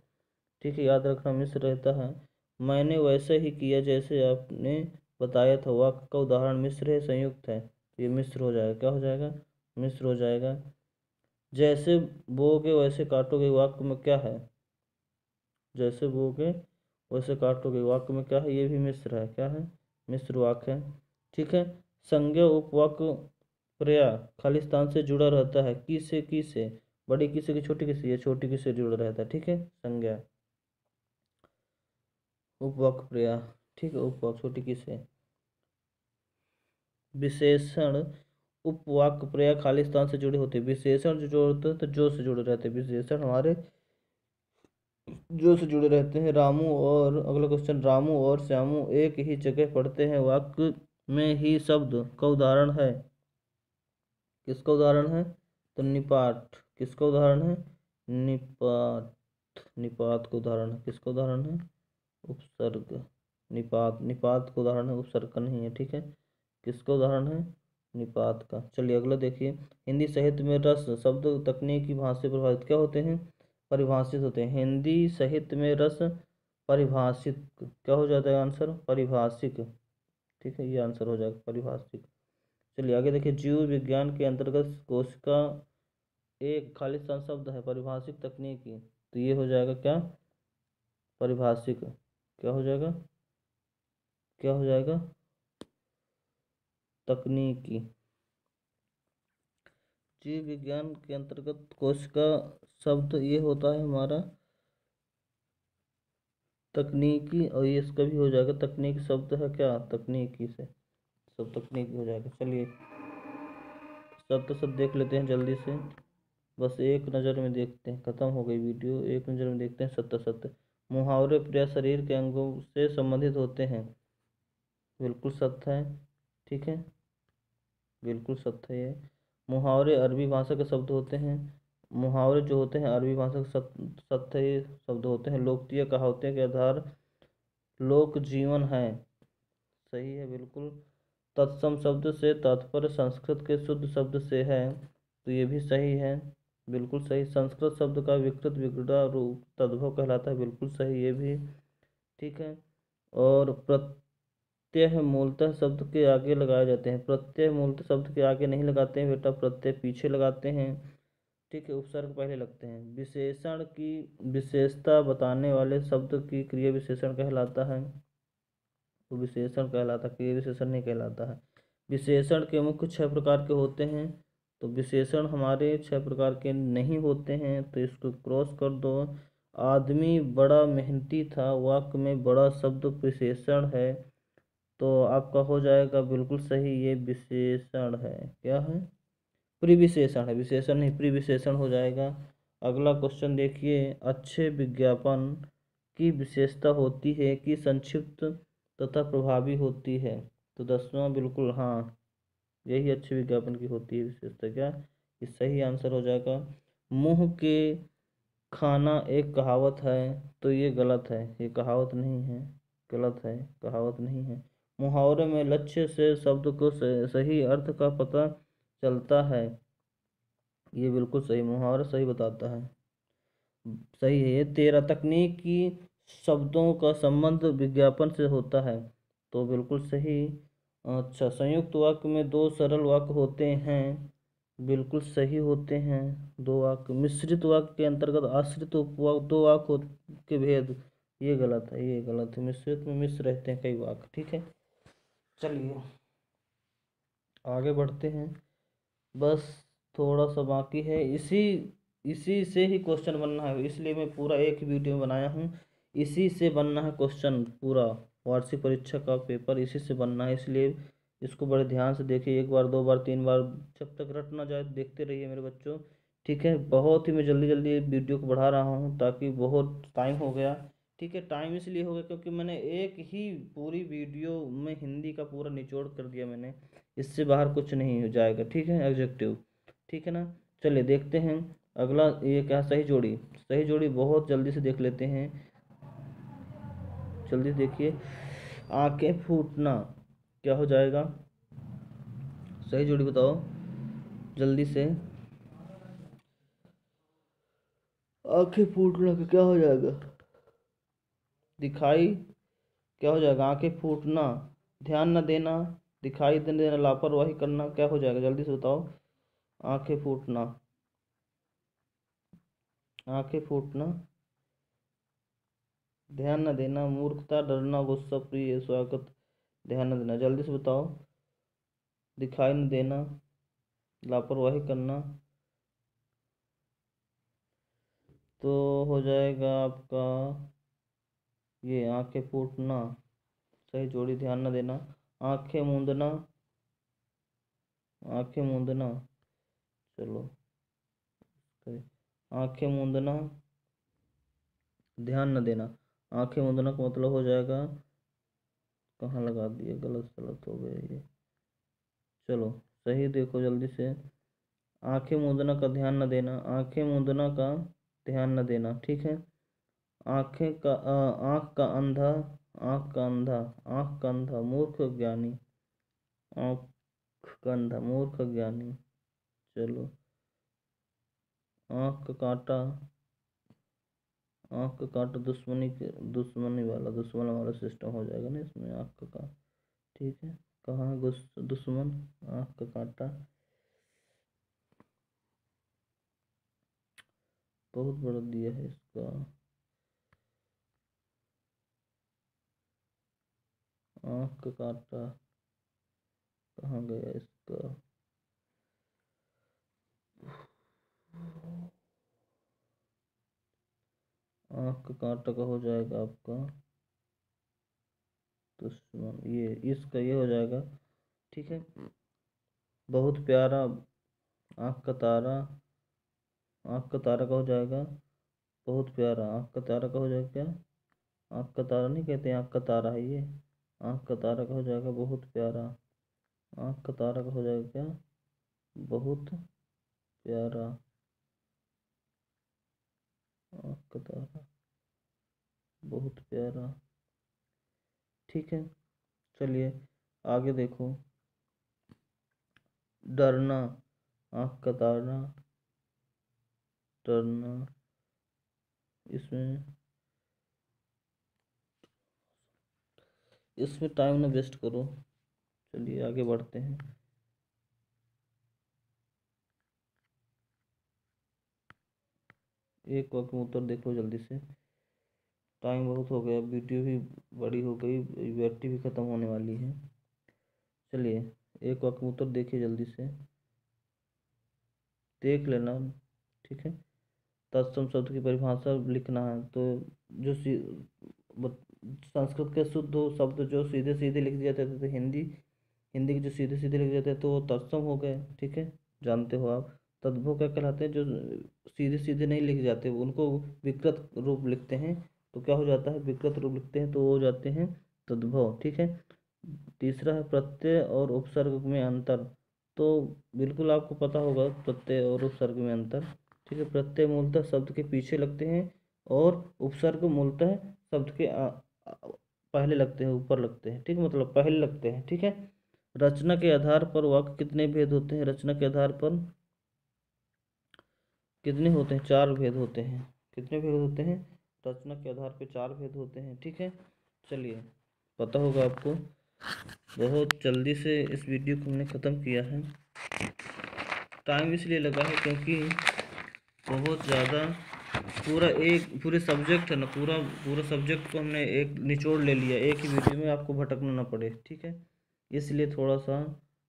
ठीक है, याद रखना मिश्र रहता है। मैंने वैसे ही किया जैसे आपने बताया था, वाक्य का उदाहरण मिश्र है, संयुक्त है, ये मिश्र हो जाएगा, क्या हो जाएगा? मिश्र हो जाएगा। जैसे बोओगे वैसे काटोगे, वाक्य में क्या है? जैसे बोओगे वैसे काटोगे, वाक्य में क्या है? ये भी मिश्र है, क्या है? मिश्र वाक्य है, ठीक है। संज्ञा उपवाक्य पर्याय खालिस्तान से जुड़ा रहता है, किसे किसे? बड़ी किसे की छोटी किसे? ये छोटी किसे जुड़ा रहता है, ठीक है, संज्ञा उपवाक्य पर्याय, ठीक है, उपवाक्य छोटी किसे। विशेषण उपवाक्य पर्याय खालिस्तान से जुड़े होते हैं, विशेषण जो जोड़ते हैं तो जो से जुड़े रहते हैं, विशेषण हमारे जो से जुड़े रहते हैं। रामू और, अगला क्वेश्चन, रामू और श्यामू एक ही जगह पढ़ते हैं, वाक्य में ही शब्द का उदाहरण है, किसका उदाहरण है? तो निपाट, किसका उदाहरण है? निपात, निपात का उदाहरण है, किसका उदाहरण है? उपसर्ग, निपात, निपात का उदाहरण है, उपसर्ग का नहीं है, ठीक है। किसका उदाहरण है? निपात का। चलिए अगला देखिए, हिंदी साहित्य में रस शब्द तकनीकी भाषा से प्रभावित क्या होते हैं? परिभाषित होते हैं। हिंदी साहित्य में रस परिभाषित क्या हो जाता है आंसर? परिभाषिक, ठीक है, ये आंसर हो जाएगा परिभाषिक। चलिए आगे देखिए, जीव विज्ञान के अंतर्गत कोशिका एक खालिस्तान शब्द है, परिभाषिक तकनीकी, तो ये हो जाएगा क्या? परिभाषिक। क्या हो जाएगा? क्या हो जाएगा? तकनीकी। जीव विज्ञान के अंतर्गत कोशिका शब्द ये होता है हमारा तकनीकी, और ये इसका भी हो जाएगा तकनीक शब्द है क्या? तकनीकी से सब तकनीकी हो जाएगा। चलिए शब्द सब देख लेते हैं जल्दी से, बस एक नज़र में देखते हैं, खत्म हो गई वीडियो, एक नज़र में देखते हैं। सत्य सत्य, मुहावरे प्राय शरीर के अंगों से संबंधित होते हैं, बिल्कुल सत्य है, ठीक है, बिल्कुल सत्य है। मुहावरे अरबी भाषा के शब्द होते हैं, मुहावरे जो होते हैं अरबी भाषा के सत्य शब्द होते हैं। लोकप्रिय कहावतें के आधार लोक जीवन है, सही है बिल्कुल। तत्सम शब्द से तात्पर्य संस्कृत के शुद्ध शब्द से है, तो ये भी सही है, बिल्कुल सही। संस्कृत शब्द का विकृत विगड़ा रूप तद्भव कहलाता है, बिल्कुल सही ये भी, ठीक है। और प्रत्यय मूलतः शब्द के आगे लगाए जाते हैं, प्रत्यय मूलतः शब्द के आगे नहीं लगाते हैं बेटा, प्रत्यय पीछे लगाते हैं, ठीक है, उपसर्ग पहले लगते हैं। विशेषण की विशेषता बताने वाले शब्द की क्रिया विशेषण कहलाता है, तो विशेषण कहलाता है, क्रिया विशेषण नहीं कहलाता है। विशेषण के मुख्य 6 प्रकार के होते हैं, तो विशेषण हमारे 6 प्रकार के नहीं होते हैं, तो इसको क्रॉस कर दो। आदमी बड़ा मेहनती था, वाक्य में बड़ा शब्द विशेषण है, तो आपका हो जाएगा बिल्कुल सही, ये विशेषण है, क्या है? प्रिविशेषण है, विशेषण नहीं, प्रिविशेषण हो जाएगा। अगला क्वेश्चन देखिए, अच्छे विज्ञापन की विशेषता होती है कि संक्षिप्त तथा प्रभावी होती है, तो 10वां बिल्कुल हाँ, यही अच्छे विज्ञापन की होती है विशेषता, क्या? ये सही आंसर हो जाएगा। मुंह के खाना एक कहावत है, तो ये गलत है, ये कहावत नहीं है, गलत है, कहावत नहीं है। मुहावरे में लक्ष्य से शब्द को सही अर्थ का पता चलता है, ये बिल्कुल सही, मुहावरा सही बताता है, सही है ये। 13 तकनीकी शब्दों का संबंध विज्ञापन से होता है, तो बिल्कुल सही। अच्छा, संयुक्त वाक्य में 2 सरल वाक्य होते हैं, बिल्कुल सही होते हैं 2 वाक्य। मिश्रित वाक्य के अंतर्गत आश्रित उपवाक्य 2 वाक्य के भेद, ये गलत है, ये गलत है, मिश्रित में मिश्र रहते हैं कई वाक्य, ठीक है। चलिए आगे बढ़ते हैं, बस थोड़ा सा बाकी है, इसी इसी से ही क्वेश्चन बनना है, इसलिए मैं पूरा एक वीडियो में बनाया हूँ, इसी से बनना है क्वेश्चन, पूरा वार्षिक परीक्षा का पेपर इसी से बनना है, इसलिए इसको बड़े ध्यान से देखिए, 1 बार 2 बार 3 बार, जब तक रट ना जाए देखते रहिए मेरे बच्चों, ठीक है। बहुत ही मैं जल्दी जल्दी वीडियो को बढ़ा रहा हूँ, ताकि बहुत टाइम हो गया, ठीक है। टाइम इसलिए हो गया क्योंकि मैंने एक ही पूरी वीडियो में हिंदी का पूरा निचोड़ कर दिया मैंने, इससे बाहर कुछ नहीं हो जाएगा, ठीक है, एग्जेक्टिव, ठीक है ना। चलिए देखते हैं अगला, ये क्या? सही जोड़ी, सही जोड़ी बहुत जल्दी से देख लेते हैं, जल्दी देखिए। आंखें फूटना क्या हो जाएगा? सही जोड़ी बताओ जल्दी से। आंखें फूटना का क्या हो जाएगा? दिखाई, क्या हो जाएगा? आंखें फूटना, ध्यान न देना, दिखाई न देना, लापरवाही करना, क्या हो जाएगा? जल्दी से बताओ। आंखें फूटना, आंखें फूटना, ध्यान न देना, मूर्खता, डरना, गुस्सा, प्रिय, स्वागत, ध्यान न देना, जल्दी से बताओ। दिखाई न देना, लापरवाही करना, तो हो जाएगा आपका ये आंखें फूटना, सही जोड़ी, ध्यान न देना। आंखें मूंदना, आंखें मूंदना, चलो आंखें मूंदना, ध्यान न देना, आंखें मूंदना का मतलब हो जाएगा, कहाँ लगा दिए, गलत गलत हो गया ये, चलो सही देखो जल्दी से। आंखें मूंदना का ध्यान न देना, आंखें मूंदना का ध्यान न देना, ठीक है। आंखें का आंख का अंधा आँख का अंधा, आँख का अंधा मूर्ख ज्ञानी, आँख का अंधा मूर्ख ज्ञानी। चलो, आँख का कांटा, आँख का कांटा दुश्मन वाला सिस्टम हो जाएगा ना इसमें, आँख का कांटा। ठीक है, कहाँ है दुश्मन, आँख का कांटा। बहुत बड़ा दिया है इसका, आँख का कांटा कहाँ गया इसका। आँख का कांटा का हो जाएगा आपका दुश्मन, ये इसका ये हो जाएगा। ठीक है, बहुत प्यारा, आँख का तारा, आँख का तारा का हो जाएगा बहुत प्यारा, आँख का तारा का हो जाएगा क्या, आँख का तारा नहीं कहते, आँख का तारा है ये, आँख का तारा का हो जाएगा बहुत प्यारा, आँख का तारा का हो जाएगा क्या, बहुत प्यारा, आँख का तारा बहुत प्यारा। ठीक है, चलिए आगे देखो। डरना, आँख का तारा, डरना, इसमें इसमें टाइम ना वेस्ट करो, चलिए आगे बढ़ते हैं। एक वाक्य में उत्तर देखो जल्दी से, टाइम बहुत हो गया, वीडियो भी बड़ी हो गई, बैटरी भी ख़त्म होने वाली है। चलिए एक वाक्य में उत्तर देखिए जल्दी से, देख लेना। ठीक है, तत्सम शब्द की परिभाषा लिखना है, तो जो संस्कृत के शुद्ध शब्द जो सीधे सीधे लिख दिए जाते थे, हिंदी हिंदी के जो सीधे सीधे लिख जाते हैं तो वो तत्सम हो गए। ठीक है, जानते हो आप। तद्भव क्या कहलाते हैं, जो सीधे सीधे नहीं लिखे जाते उनको विकृत रूप लिखते हैं, तो क्या हो जाता है, विकृत रूप लिखते हैं तो वो हो जाते हैं तद्भव। ठीक है, तीसरा है प्रत्यय और उपसर्ग में अंतर, तो बिल्कुल आपको पता होगा प्रत्यय और उपसर्ग में अंतर। ठीक है, प्रत्यय मूलतः शब्द के पीछे लगते हैं और उपसर्ग मूलतः शब्द के पहले लगते हैं, ऊपर लगते हैं। ठीक है, मतलब पहले लगते हैं। ठीक है, रचना के आधार पर वाक्य कितने भेद होते हैं, रचना के आधार पर कितने होते हैं, चार भेद होते हैं। कितने भेद होते हैं, रचना के आधार पर चार भेद होते हैं। ठीक है, चलिए पता होगा आपको। बहुत जल्दी से इस वीडियो को हमने ख़त्म किया है, टाइम इसलिए लगा है क्योंकि बहुत ज़्यादा पूरे सब्जेक्ट है ना, पूरा सब्जेक्ट को हमने एक निचोड़ ले लिया एक ही वीडियो में, आपको भटकना ना पड़े। ठीक है, इसलिए थोड़ा सा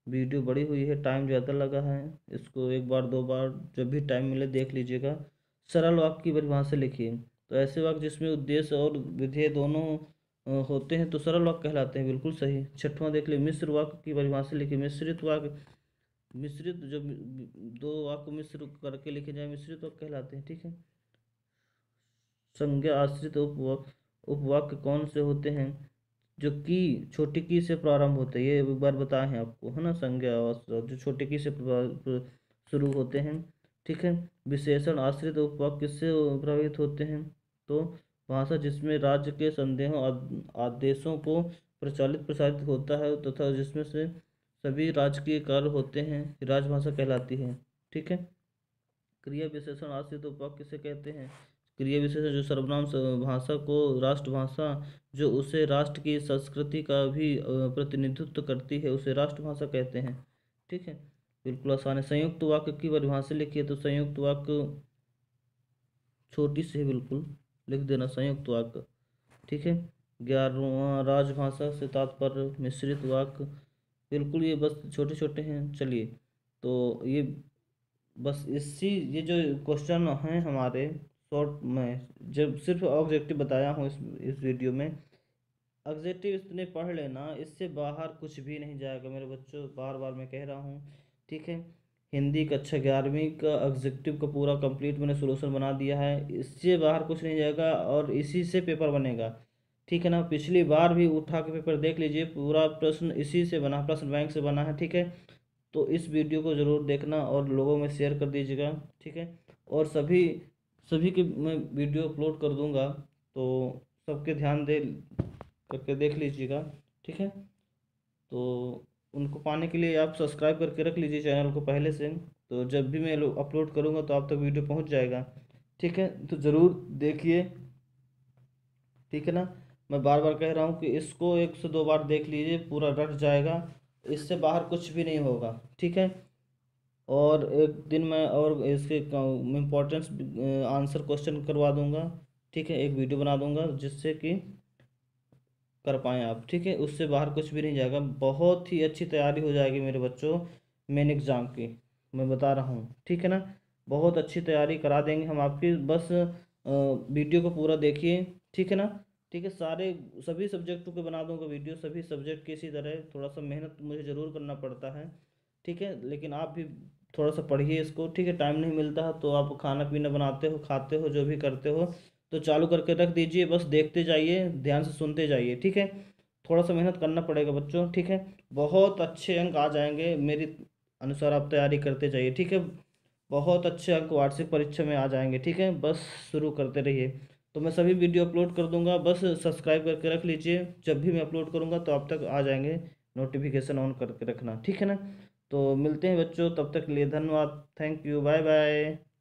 वीडियो बड़ी हुई है, टाइम ज़्यादा लगा है। इसको एक बार दो बार जब भी टाइम मिले देख लीजिएगा। सरल वाक्य की परिभाषा लिखिए, तो ऐसे वाक्य जिसमें उद्देश्य और विधेय दोनों होते हैं तो सरल वाक्य कहलाते हैं। बिल्कुल सही। छठवां देख लिए, मिश्र वाक्य की परिभाषा लिखिए। मिश्रित वाक्य, मिश्रित जब दो वाक्य मिश्र करके लिखे जाए मिश्रित वाक्य कहलाते हैं। ठीक है, संज्ञा आश्रित उपवाक्य कौन से होते हैं, जो की छोटी की से प्रारंभ होते हैं, ये एक बार बताए हैं आपको, है ना। संज्ञा जो छोटी की से शुरू होते हैं। ठीक है, विशेषण आश्रित उपवाक्य किससे प्रभावित होते हैं, तो भाषा जिसमें राज्य के संदेहों आदेशों को प्रचलित प्रसारित होता है तथा जिसमें से सभी राजकीय कार्य होते हैं, राजभाषा कहलाती है। ठीक है, क्रिया विशेषण आश्रित उपवाक्य किसे कहते हैं, क्रिया विशेषण जो सर्वनाम भाषा को राष्ट्रभाषा, जो उसे राष्ट्र की संस्कृति का भी प्रतिनिधित्व करती है, उसे राष्ट्रभाषा कहते हैं। ठीक है, बिल्कुल आसान है। संयुक्त वाक्य की परिभाषा लिखिए, तो संयुक्त वाक्य छोटी सी है, बिल्कुल लिख देना संयुक्त वाक्य। ठीक है, 11वां राजभाषा से तात्पर्य, मिश्रित वाक्य, बिल्कुल ये बस छोटे छोटे हैं। चलिए, तो ये बस ये जो क्वेश्चन हैं हमारे शॉर्ट में, जब सिर्फ ऑब्जेक्टिव बताया हूँ इस वीडियो में, ऑब्जेक्टिव इतने पढ़ लेना, इससे बाहर कुछ भी नहीं जाएगा मेरे बच्चों, बार बार मैं कह रहा हूँ। ठीक है, हिंदी कक्षा 11वीं का ऑब्जेक्टिव का पूरा कंप्लीट मैंने सोल्यूशन बना दिया है, इससे बाहर कुछ नहीं जाएगा और इसी से पेपर बनेगा। ठीक है ना, पिछली बार भी उठा के पेपर देख लीजिए, पूरा प्रश्न इसी से बना, प्रश्न बैंक से बना है। ठीक है, तो इस वीडियो को ज़रूर देखना और लोगों में शेयर कर दीजिएगा। ठीक है, और सभी सभी के मैं वीडियो अपलोड कर दूंगा, तो सबके ध्यान दे करके देख लीजिएगा। ठीक है, तो उनको पाने के लिए आप सब्सक्राइब करके रख लीजिए चैनल को पहले से, तो जब भी मैं अपलोड करूँगा तो आप तक वीडियो पहुँच जाएगा। ठीक है, तो ज़रूर देखिए। ठीक है ना, मैं बार बार कह रहा हूँ कि इसको 1 से 2 बार देख लीजिए, पूरा रट जाएगा, इससे बाहर कुछ भी नहीं होगा। ठीक है, और एक दिन मैं और इसके इम्पोर्टेंस आंसर क्वेश्चन करवा दूंगा। ठीक है, एक वीडियो बना दूंगा जिससे कि कर पाएँ आप। ठीक है, उससे बाहर कुछ भी नहीं जाएगा, बहुत ही अच्छी तैयारी हो जाएगी मेरे बच्चों मेन एग्ज़ाम की, मैं बता रहा हूँ। ठीक है ना, बहुत अच्छी तैयारी करा देंगे हम आपकी, बस वीडियो को पूरा देखिए। ठीक है ना, ठीक है, सारे सभी सब्जेक्टों के बना दूंगा वीडियो, सभी सब्जेक्ट की इसी तरह, थोड़ा सा मेहनत मुझे ज़रूर करना पड़ता है। ठीक है, लेकिन आप भी थोड़ा सा पढ़िए इसको। ठीक है, टाइम नहीं मिलता है तो आप खाना पीना बनाते हो, खाते हो, जो भी करते हो, तो चालू करके रख दीजिए, बस देखते जाइए, ध्यान से सुनते जाइए। ठीक है, थोड़ा सा मेहनत करना पड़ेगा बच्चों। ठीक है, बहुत अच्छे अंक आ जाएंगे मेरी अनुसार, आप तैयारी करते जाइए। ठीक है, बहुत अच्छे अंक वार्षिक परीक्षा में आ जाएंगे। ठीक है, बस शुरू करते रहिए। तो मैं सभी वीडियो अपलोड कर दूंगा, बस सब्सक्राइब करके रख लीजिए, जब भी मैं अपलोड करूंगा तो आप तक आ जाएंगे, नोटिफिकेशन ऑन करके रखना। ठीक है ना, तो मिलते हैं बच्चों, तब तक के लिए धन्यवाद, थैंक यू, बाय बाय।